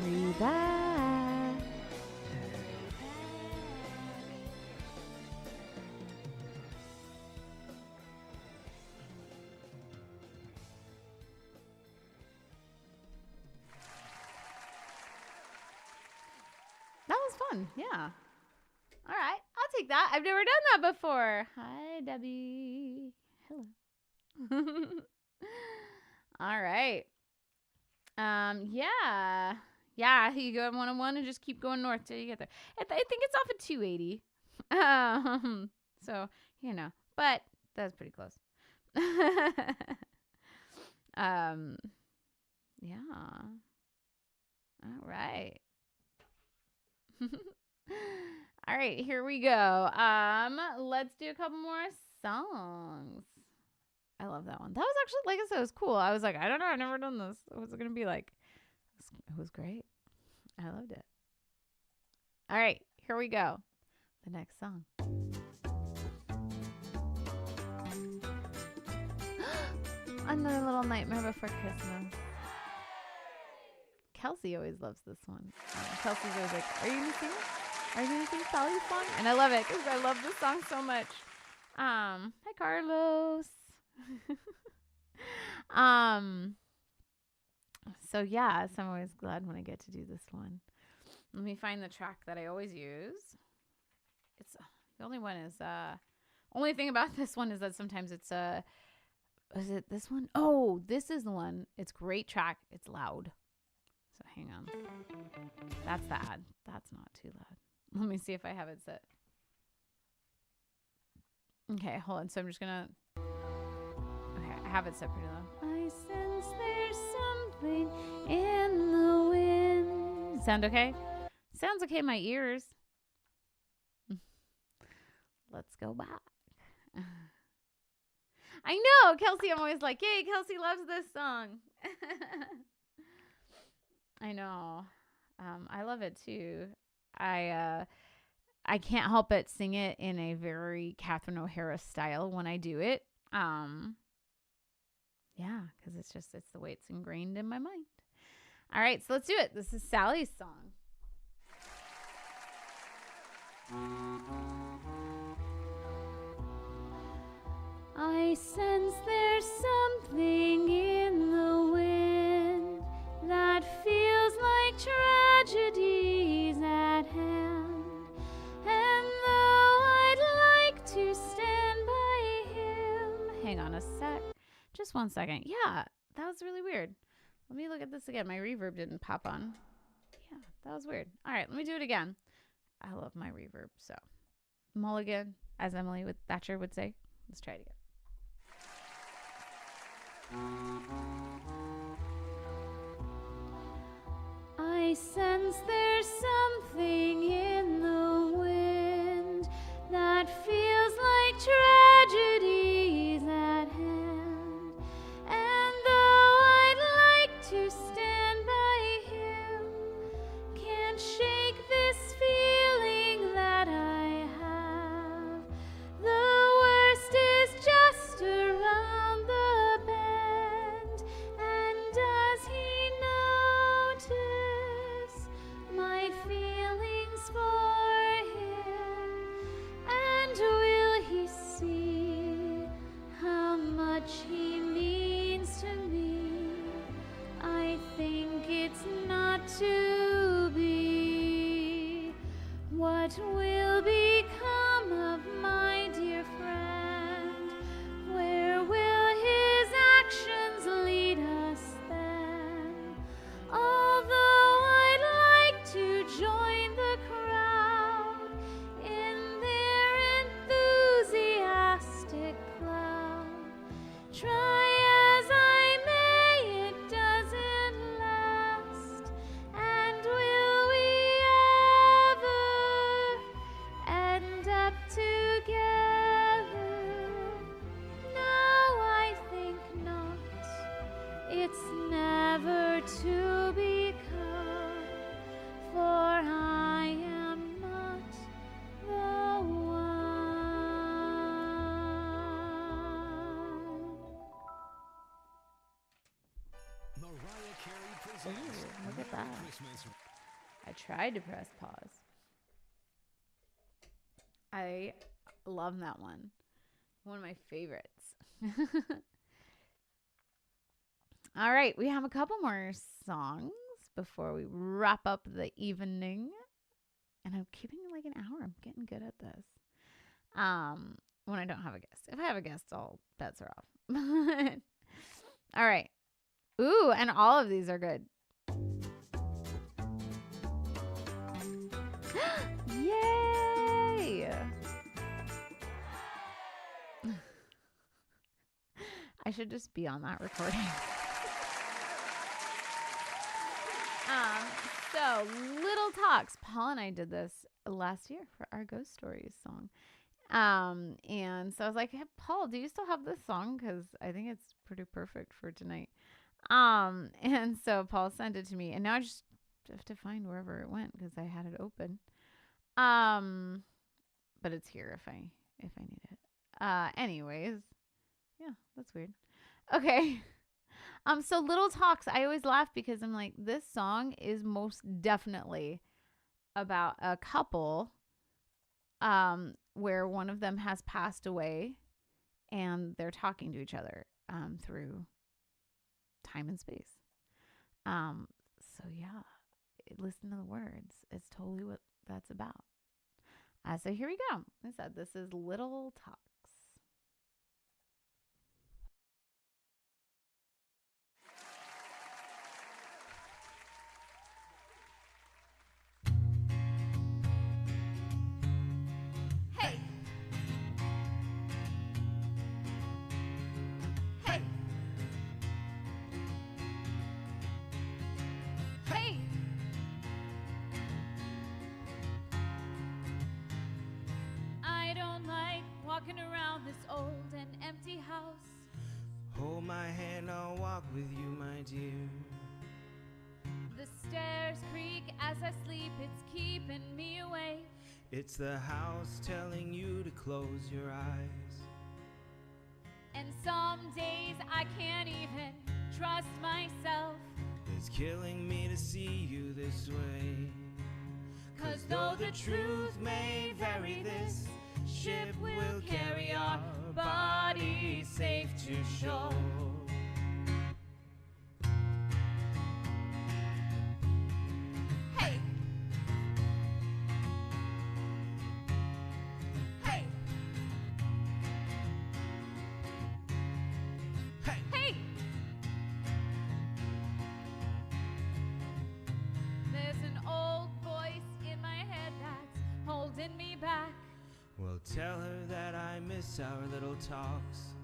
Hurry back. Hurry back. That was fun. Yeah. All right. I'll take that. I've never done that before. Hi, Debbie. Hello. All right. Yeah. Yeah, you go 101 and just keep going north till you get there. I think it's off at 280. So, you know, but that's pretty close. Yeah. All right. All right, here we go. Let's do a couple more songs. I love that one. That was actually, like I said, it was cool. I was like, I don't know, I've never done this. What's it gonna be like? It was great. I loved it. All right, here we go. The next song. Another Little Nightmare Before Christmas. Kelsey always loves this one. Kelsey's always like, are you going to sing it? Are you going to sing Sally's song? And I love it because I love this song so much. Hi, Carlos. So, yeah, so I'm always glad when I get to do this one. Let me find the track that I always use. It's the only one is, only thing about this one is that sometimes it's, is it this one? Oh, this is the one. It's great track. It's loud. So hang on. That's the ad. That's not too loud. Let me see if I have it set. Okay, hold on. So I'm just gonna. Okay, I have it set pretty loud. I sense there's something in the wind. Sound okay? Sounds okay in my ears. Let's go back. I know, Kelsey. I'm always like, yay, Kelsey loves this song. I know. I love it too. I can't help but sing it in a very Catherine O'Hara style when I do it. Yeah, because it's the way it's ingrained in my mind. All right, so let's do it. This is Sally's song. I sense there's something in the wind that feels like tragedies at hand. And though I'd like to stand by him. Hang on a sec. Just 1 second. Yeah, that was really weird. Let me look at this again. My reverb didn't pop on. Yeah, that was weird. All right, let me do it again. I love my reverb, so. Mulligan, as Emily Thatcher would say. Let's try it again. I sense there's something in the wind that feels like tragedies at hand. And though I'd like to stand by him, can't shake this feeling that I have. The worst is just around the bend. And does he notice my feelings never to be cut, for I am not the one. Mariah Carey presents Ooh, look at that. Christmas. I tried to press pause. I love that one. One of my favorites. All right, we have a couple more songs before we wrap up the evening. And I'm keeping it like an hour. I'm getting good at this. When I don't have a guest. If I have a guest, all bets are off. All right. Ooh, and all of these are good. Yay! I should just be on that recording. So Little Talks. Paul and I did this last year for our Ghost Stories song. And so I was like, hey, Paul, do you still have this song? Because I think it's pretty perfect for tonight. And so Paul sent it to me, and now I just have to find wherever it went because I had it open. But it's here if I need it. Anyways, yeah, that's weird. Okay. So Little Talks, I always laugh because I'm like, this song is most definitely about a couple, where one of them has passed away and they're talking to each other, through time and space. So yeah, listen to the words. It's totally what that's about. So here we go. I said this is Little Talks. Hey. Hey. Hey. I don't like walking around this old and empty house. Hold my hand, I'll walk with you, my dear. The stairs creak as I sleep, it's keeping me awake. It's the house telling you to close your eyes. And some days I can't even trust myself. It's killing me to see you this way. 'Cause though the truth may vary, this ship will carry our bodies safe to shore. Hey. Hey. Hey! Hey. There's an old voice in my head that's holding me back. Well, tell her that I miss our little talks.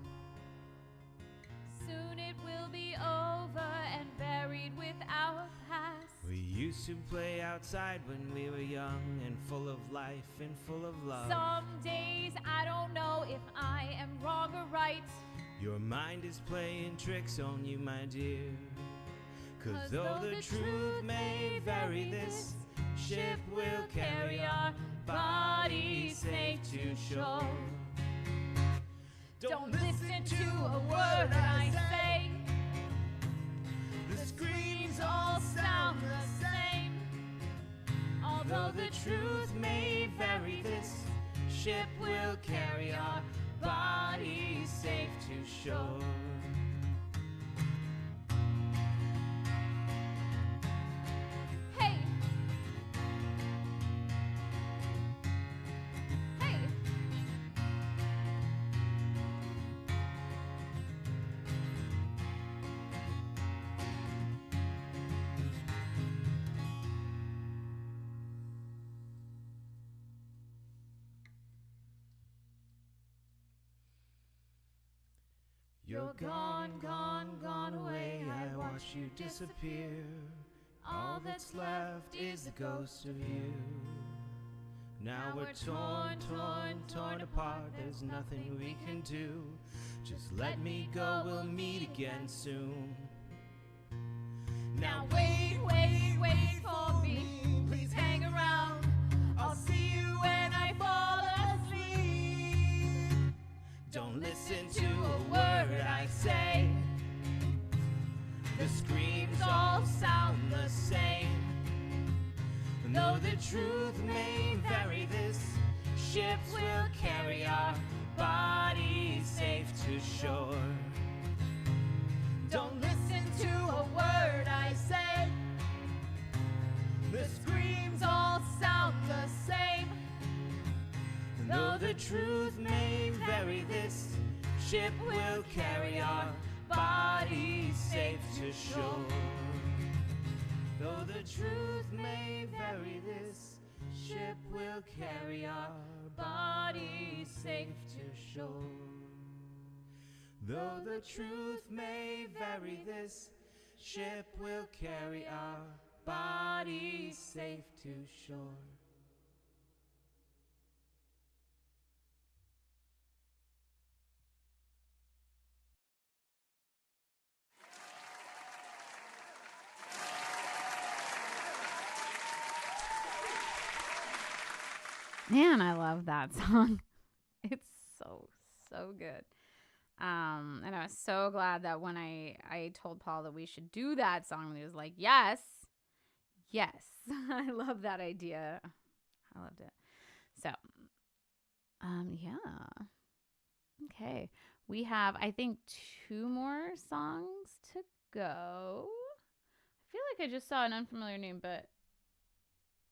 Soon it will be over and buried with our past. We used to play outside when we were young and full of life and full of love. Some days I don't know if I am wrong or right. Your mind is playing tricks on you, my dear. 'Cause though the truth may vary, this ship will carry our bodies safe to shore. Don't listen to a word I say. The screams all sound the same. Although Though the truth may vary, this ship will carry our bodies safe to shore. Hey. Hey. You're gone, gone, gone away. I watch you disappear. All that's left is the ghost of you. Now we're torn, torn, torn apart. There's nothing we can do. Just let me go, we'll meet again soon. Now wait, wait, wait for me. Please hang around. I'll see you when I fall asleep. Don't listen to a word I say. The screams all sound the same. Though the truth may vary, this ship will carry our bodies safe to shore. Don't listen to a word I say. The screams all sound the same. Though the truth may vary, this ship will carry our bodies safe to shore. Though the truth may vary, this ship will carry our bodies safe to shore. Though the truth may vary, this ship will carry our bodies safe to shore. Man, I love that song. It's so good. And I was so glad that when I told Paul that we should do that song, he was like, yes. I love that idea. I loved it. So, yeah. Okay. We have, I think, 2 more songs to go. I feel like I just saw an unfamiliar name, but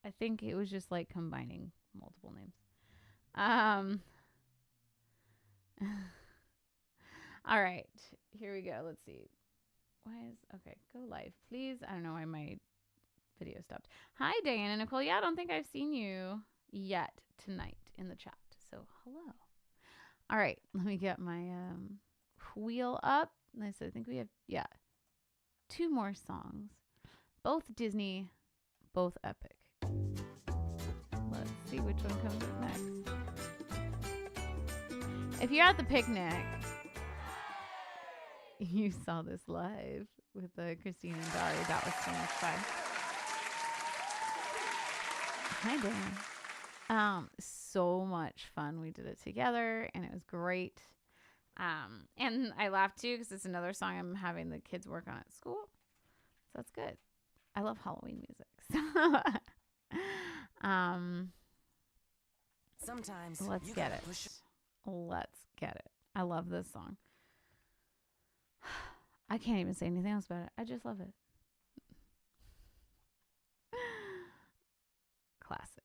I think it was just like combining multiple names. All right, here we go. Let's see. Okay, go live, please. I don't know why my video stopped. Hi, Diane and Nicole. Yeah, I don't think I've seen you yet tonight in the chat. So, hello. All right, let me get my wheel up. Nice. I think we have, 2 more songs. Both Disney, both epic. Let's see which one comes up next. If you're at the picnic, you saw this live with Christine and Dari. That was so much fun. Hi, Dan. So much fun. We did it together, and it was great. And I laughed too because it's another song I'm having the kids work on at school. So that's good. I love Halloween music. Sometimes let's get it. Let's get it. I love this song. I can't even say anything else about it. I just love it. Classic.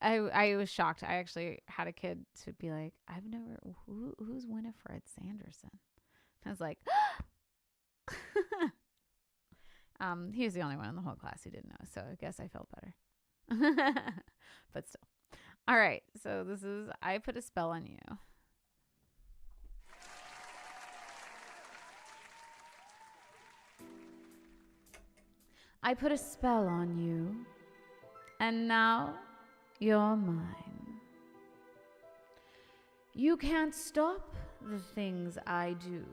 I was shocked. I actually had a kid to be like, I've never, who's Winifred Sanderson? I was like, he was the only one in the whole class who didn't know, so I guess I felt better. But still. All right, so this is I Put a Spell on You. I put a spell on you, and now you're mine. You can't stop the things I do.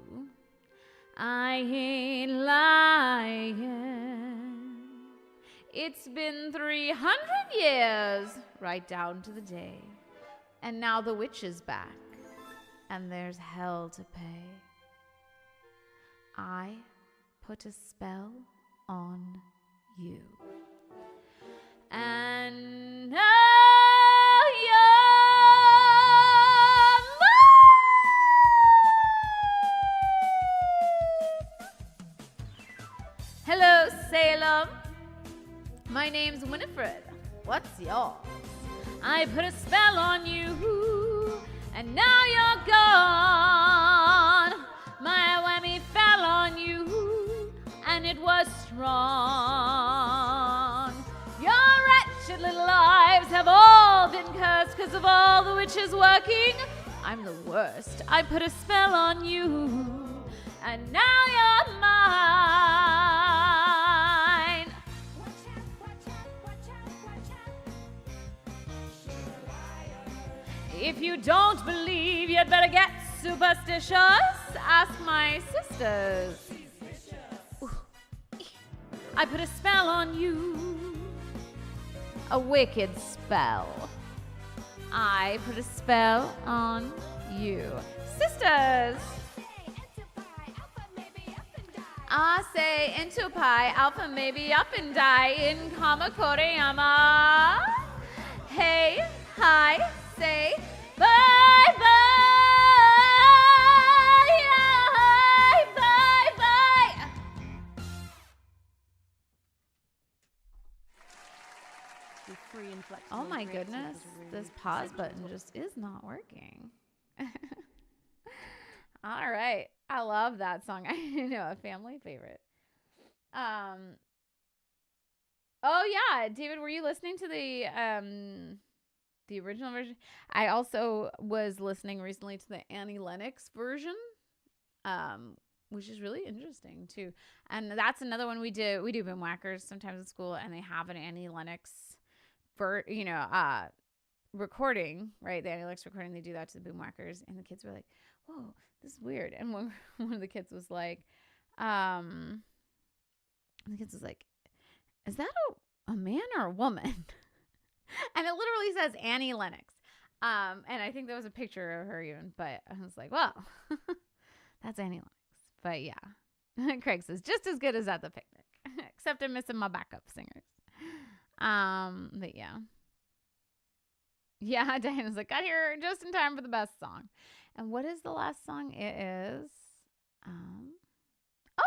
I ain't lying. It's been 300 years, right down to the day. And now the witch is back, and there's hell to pay. I put a spell on you. And now you're mine. Hello, Salem. My name's Winifred. What's yours? I put a spell on you, and now you're gone. My whammy fell on you, and it was strong. Your wretched little lives have all been cursed because of all the witches working. I'm the worst. I put a spell on you, and now you're mine. If you don't believe, you'd better get superstitious. Ask my sisters. I put a spell on you. A wicked spell. I put a spell on you. Sisters. I say into pi, alpha maybe up and die in kama koreyama. Hey, hi, say bye bye. Bye bye. Free and flexible. Oh my great goodness, sense of this room. pause button just is not working. All right. I love that song. I know, a family favorite. Oh yeah, David, were you listening to the original version? I also was listening recently to the Annie Lennox version, which is really interesting too. And that's another one we do. We do Boomwhackers sometimes in school, and they have an Annie Lennox recording, right? The Annie Lennox recording, they do that to the Boomwhackers, and the kids were like, whoa, this is weird. And one of the kids was like, is that a man or a woman? And it literally says Annie Lennox. And I think there was a picture of her even, but I was like, well, that's Annie Lennox. But yeah, Craig says, just as good as at the picnic, except I'm missing my backup singers. But yeah. Yeah, Diana's like, got here just in time for the best song. And what is the last song? It is,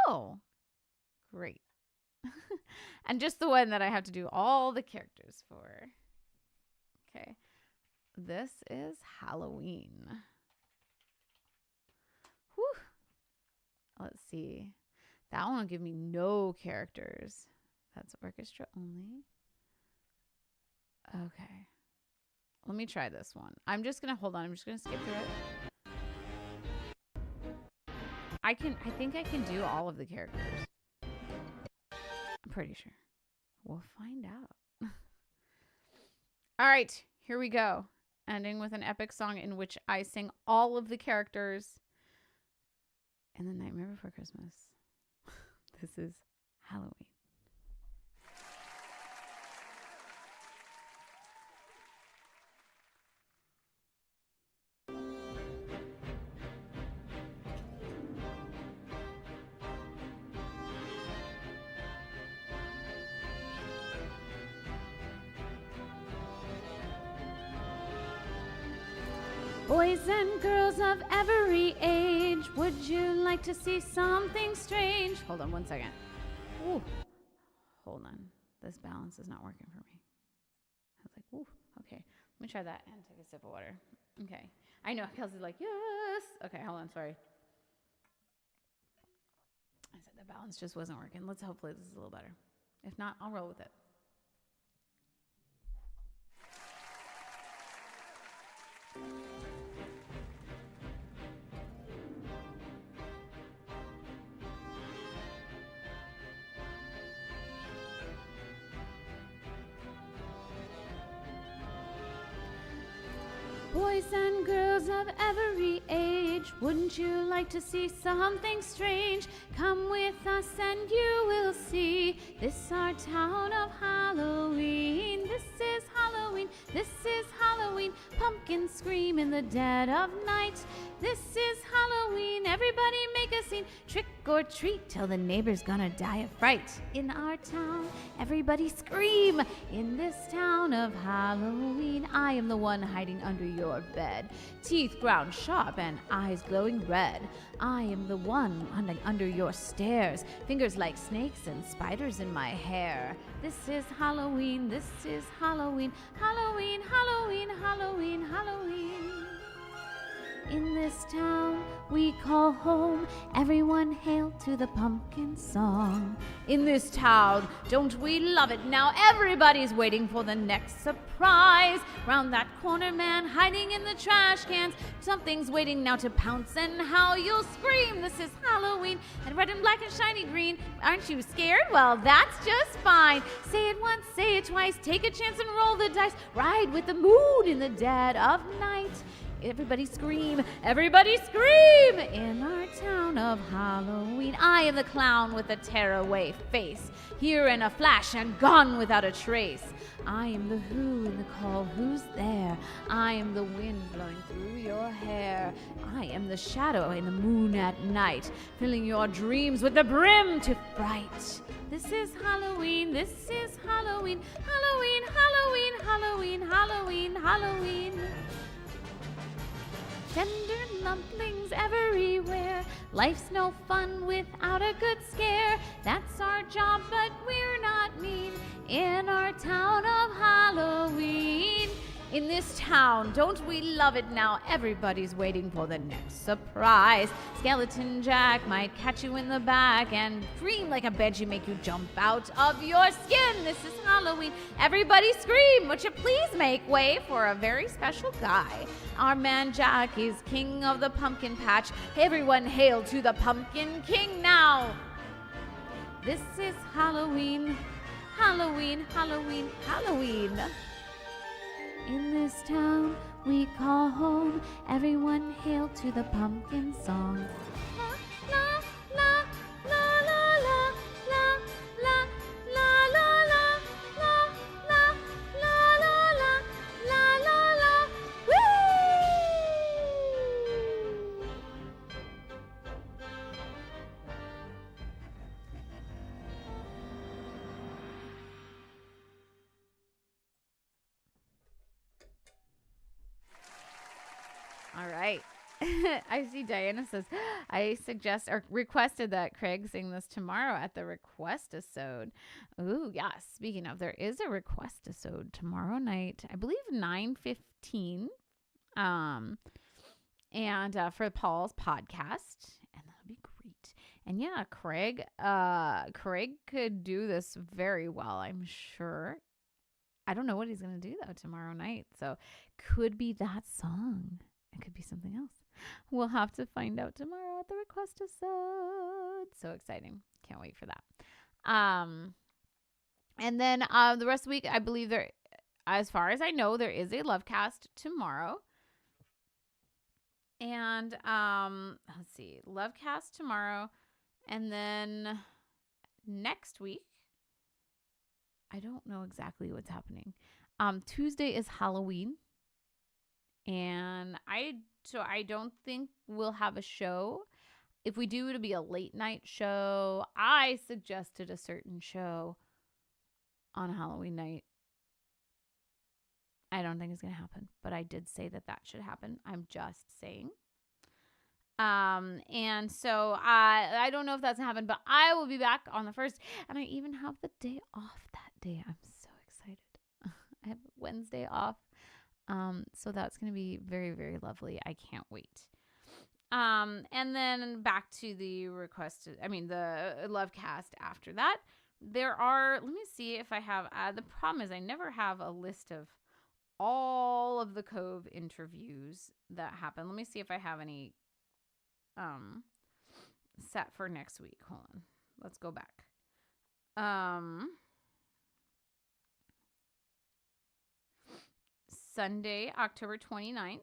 oh, great. And just the one that I have to do all the characters for. Okay. This is Halloween. Whew. Let's see. That one will give me no characters. That's orchestra only. Okay. Let me try this one. I'm just going to hold on. I'm just going to skip through it. I think I can do all of the characters. I'm pretty sure. We'll find out. All right, here we go. Ending with an epic song in which I sing all of the characters in The Nightmare Before Christmas. This is Halloween. Boys and girls of every age, would you like to see something strange? Hold on one second. Ooh. Hold on. This balance is not working for me. I was like, ooh, okay. Let me try that and take a sip of water. Okay. I know. Kelsey's like, yes. Okay, hold on. Sorry. I said the balance just wasn't working. Hopefully this is a little better. If not, I'll roll with it. Boys and girls of every age, wouldn't you like to see something strange? Come with us and you will see. This our town of Halloween. This is Halloween. This is Halloween. Pumpkins scream in the dead of night. This is Halloween. Everybody make a scene. Trick or treat till the neighbor's gonna die of fright. In our town, everybody scream. In this town of Halloween, I am the one hiding under your bed. Teeth ground sharp and eyes glowing red. I am the one under your stairs. Fingers like snakes and spiders in my hair. This is Halloween. This is Halloween. Halloween, Halloween, Halloween, Halloween. In this town we call home. Everyone hail to the pumpkin song. In this town, don't we love it? Now everybody's waiting for the next surprise. Round that corner, man, hiding in the trash cans. Something's waiting now to pounce, and how you'll scream. This is Halloween, and red and black and shiny green. Aren't you scared? Well, that's just fine. Say it once, say it twice. Take a chance and roll the dice. Ride with the moon in the dead of night. Everybody scream. Everybody scream. In our town of Halloween, I am the clown with a tearaway face. Here in a flash and gone without a trace. I am the who in the call, who's there? I am the wind blowing through your hair. I am the shadow in the moon at night, filling your dreams with the brim to fright. This is Halloween, this is Halloween, Halloween, Halloween, Halloween, Halloween, Halloween. Tender lumplings everywhere. Life's no fun without a good scare. That's our job, but we're not mean. In our town of Halloween. In this town, don't we love it now? Everybody's waiting for the next surprise. Skeleton Jack might catch you in the back and scream like a banshee, make you jump out of your skin. This is Halloween. Everybody scream. Would you please make way for a very special guy? Our man Jack is king of the pumpkin patch. Everyone hail to the Pumpkin King now. This is Halloween. Halloween, Halloween, Halloween. In this town we call home, everyone hail to the pumpkin song. La, la, la, la, la, la, la, la, la, la, la, la, la, la, la, la, la, woo! All right. I see Diana says, I suggest or requested that Craig sing this tomorrow at the request episode. Ooh, yeah. Speaking of, there is a request episode tomorrow night. I believe 9:15. And for Paul's podcast. And that'll be great. And yeah, Craig could do this very well, I'm sure. I don't know what he's going to do though tomorrow night. So could be that song. It could be something else. We'll have to find out tomorrow at the request episode. So exciting. Can't wait for that. And then the rest of the week, I believe there, as far as I know, there is a love cast tomorrow. And let's see, love cast tomorrow. And then next week, I don't know exactly what's happening. Tuesday is Halloween. And I don't think we'll have a show. If we do, it'll be a late night show. I suggested a certain show on Halloween night. I don't think it's going to happen, but I did say that should happen. I'm just saying. And so I don't know if that's going to happen, but I will be back on the 1st. And I even have the day off that day. I'm so excited. I have Wednesday off. So that's going to be very, very lovely. I can't wait. And then back to the the love cast after that. Let me see if I have, the problem is I never have a list of all of the Cove interviews that happen. Let me see if I have any, set for next week. Hold on. Let's go back. Sunday, October 29th,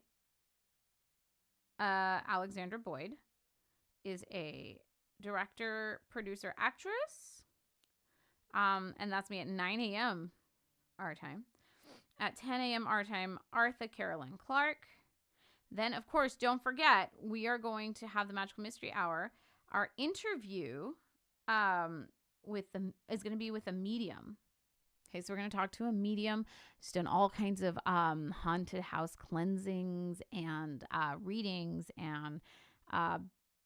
Alexandra Boyd is a director, producer, actress. And that's me at 9 a.m. our time. At 10 a.m. our time, Artha Caroline Clark. Then, of course, don't forget, we are going to have the Magical Mystery Hour. Our interview is going to be with a medium. Okay, so we're going to talk to a medium. She's done all kinds of haunted house cleansings and readings and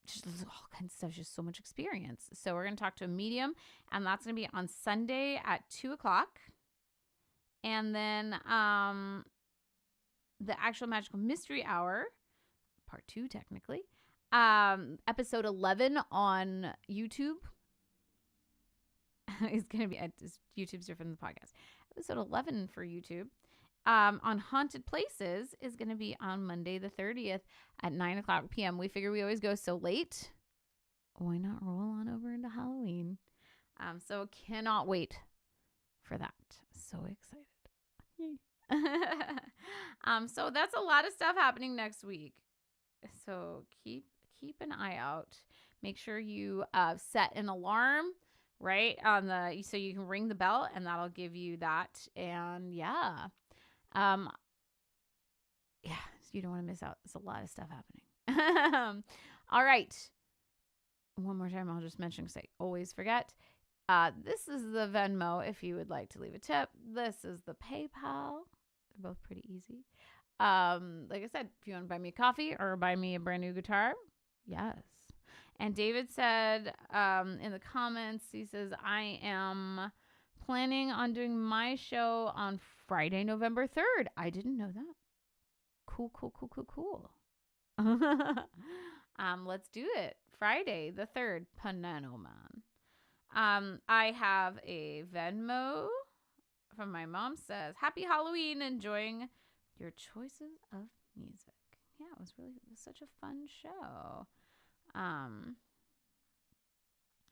just all kinds of stuff. Just so much experience. So we're going to talk to a medium, and that's going to be on Sunday at 2:00. And then the actual Magical Mystery Hour, part 2 technically, episode 11 on YouTube. Is going to be, YouTube's different than the podcast. Episode 11 for YouTube on Haunted Places is going to be on Monday the 30th at 9:00 p.m. We figure we always go so late. Why not roll on over into Halloween? So cannot wait for that. So excited. So that's a lot of stuff happening next week. So keep an eye out. Make sure you set an alarm right on the so you can ring the bell and that'll give you that. And yeah, um, yeah, you don't want to miss out. There's a lot of stuff happening. All right. One more time, I'll just mention because I always forget. This is the Venmo if you would like to leave a tip. This is the PayPal. They're both pretty easy. Like I said, if you want to buy me a coffee or buy me a brand new guitar, yes. And David said in the comments, he says, I am planning on doing my show on Friday, November 3rd. I didn't know that. Cool. Let's do it. Friday the 3rd, Panano Man. I have a Venmo from my mom says, Happy Halloween, enjoying your choices of music. Yeah, it was such a fun show.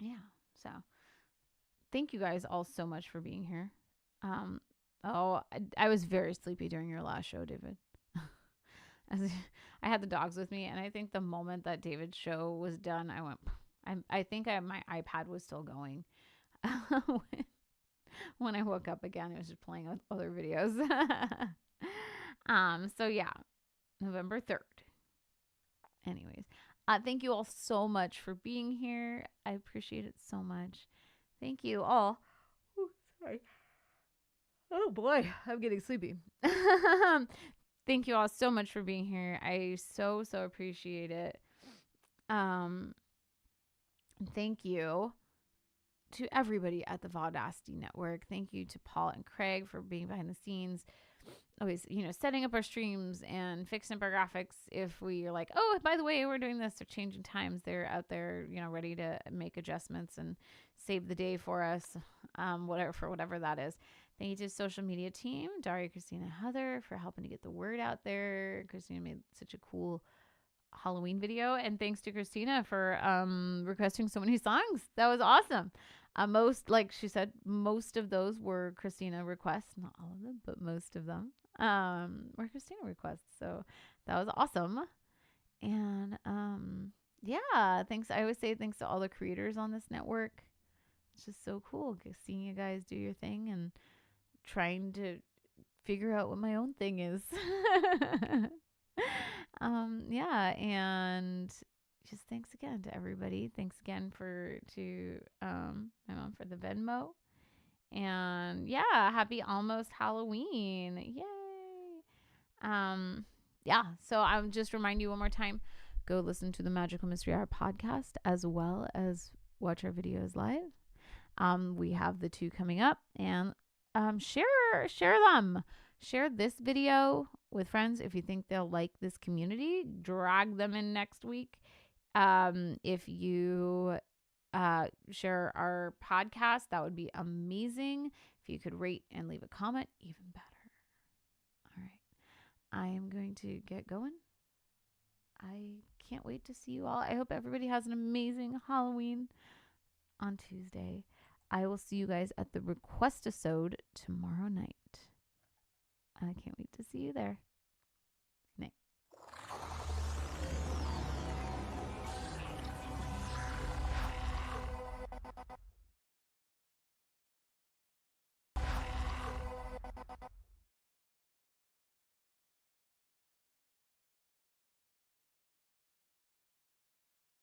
Yeah, so thank you guys all so much for being here. I was very sleepy during your last show, David. I had the dogs with me, and I think the moment that David's show was done, I went. I think my iPad was still going when I woke up again. It was just playing with other videos. So yeah, November 3rd. Anyways, thank you all so much for being here. I appreciate it so much. Thank you all. Oh, sorry. Oh boy, I'm getting sleepy. Thank you all so much for being here. I so appreciate it. Thank you to everybody at the Vaudacity Network. Thank you to Paul and Craig for being behind the scenes. Always, setting up our streams and fixing up our graphics. If we are like, oh, by the way, we're doing this or changing times, they're out there, ready to make adjustments and save the day for us, whatever that is. Thank you to the social media team, Daria, Christina, Heather, for helping to get the word out there. Christina made such a cool Halloween video, and thanks to Christina for requesting so many songs. That was awesome. Like she said, most of those were Christina requests, not all of them, but most of them were Christina requests. So that was awesome. And yeah, thanks. I always say thanks to all the creators on this network. It's just so cool seeing you guys do your thing and trying to figure out what my own thing is. Yeah, and just thanks again to everybody. Thanks again to my mom for the Venmo. And yeah, happy almost Halloween. Yay. Yeah, so I'll just remind you one more time, go listen to the Magical Mystery Hour podcast as well as watch our videos live. We have the 2 coming up, and share them. Share this video with friends if you think they'll like this community. Drag them in next week. If you share our podcast, that would be amazing. If you could rate and leave a comment, even better. All right. I am going to get going. I can't wait to see you all. I hope everybody has an amazing Halloween on Tuesday. I will see you guys at the Request-a-sode tomorrow night. I can't wait to see you there.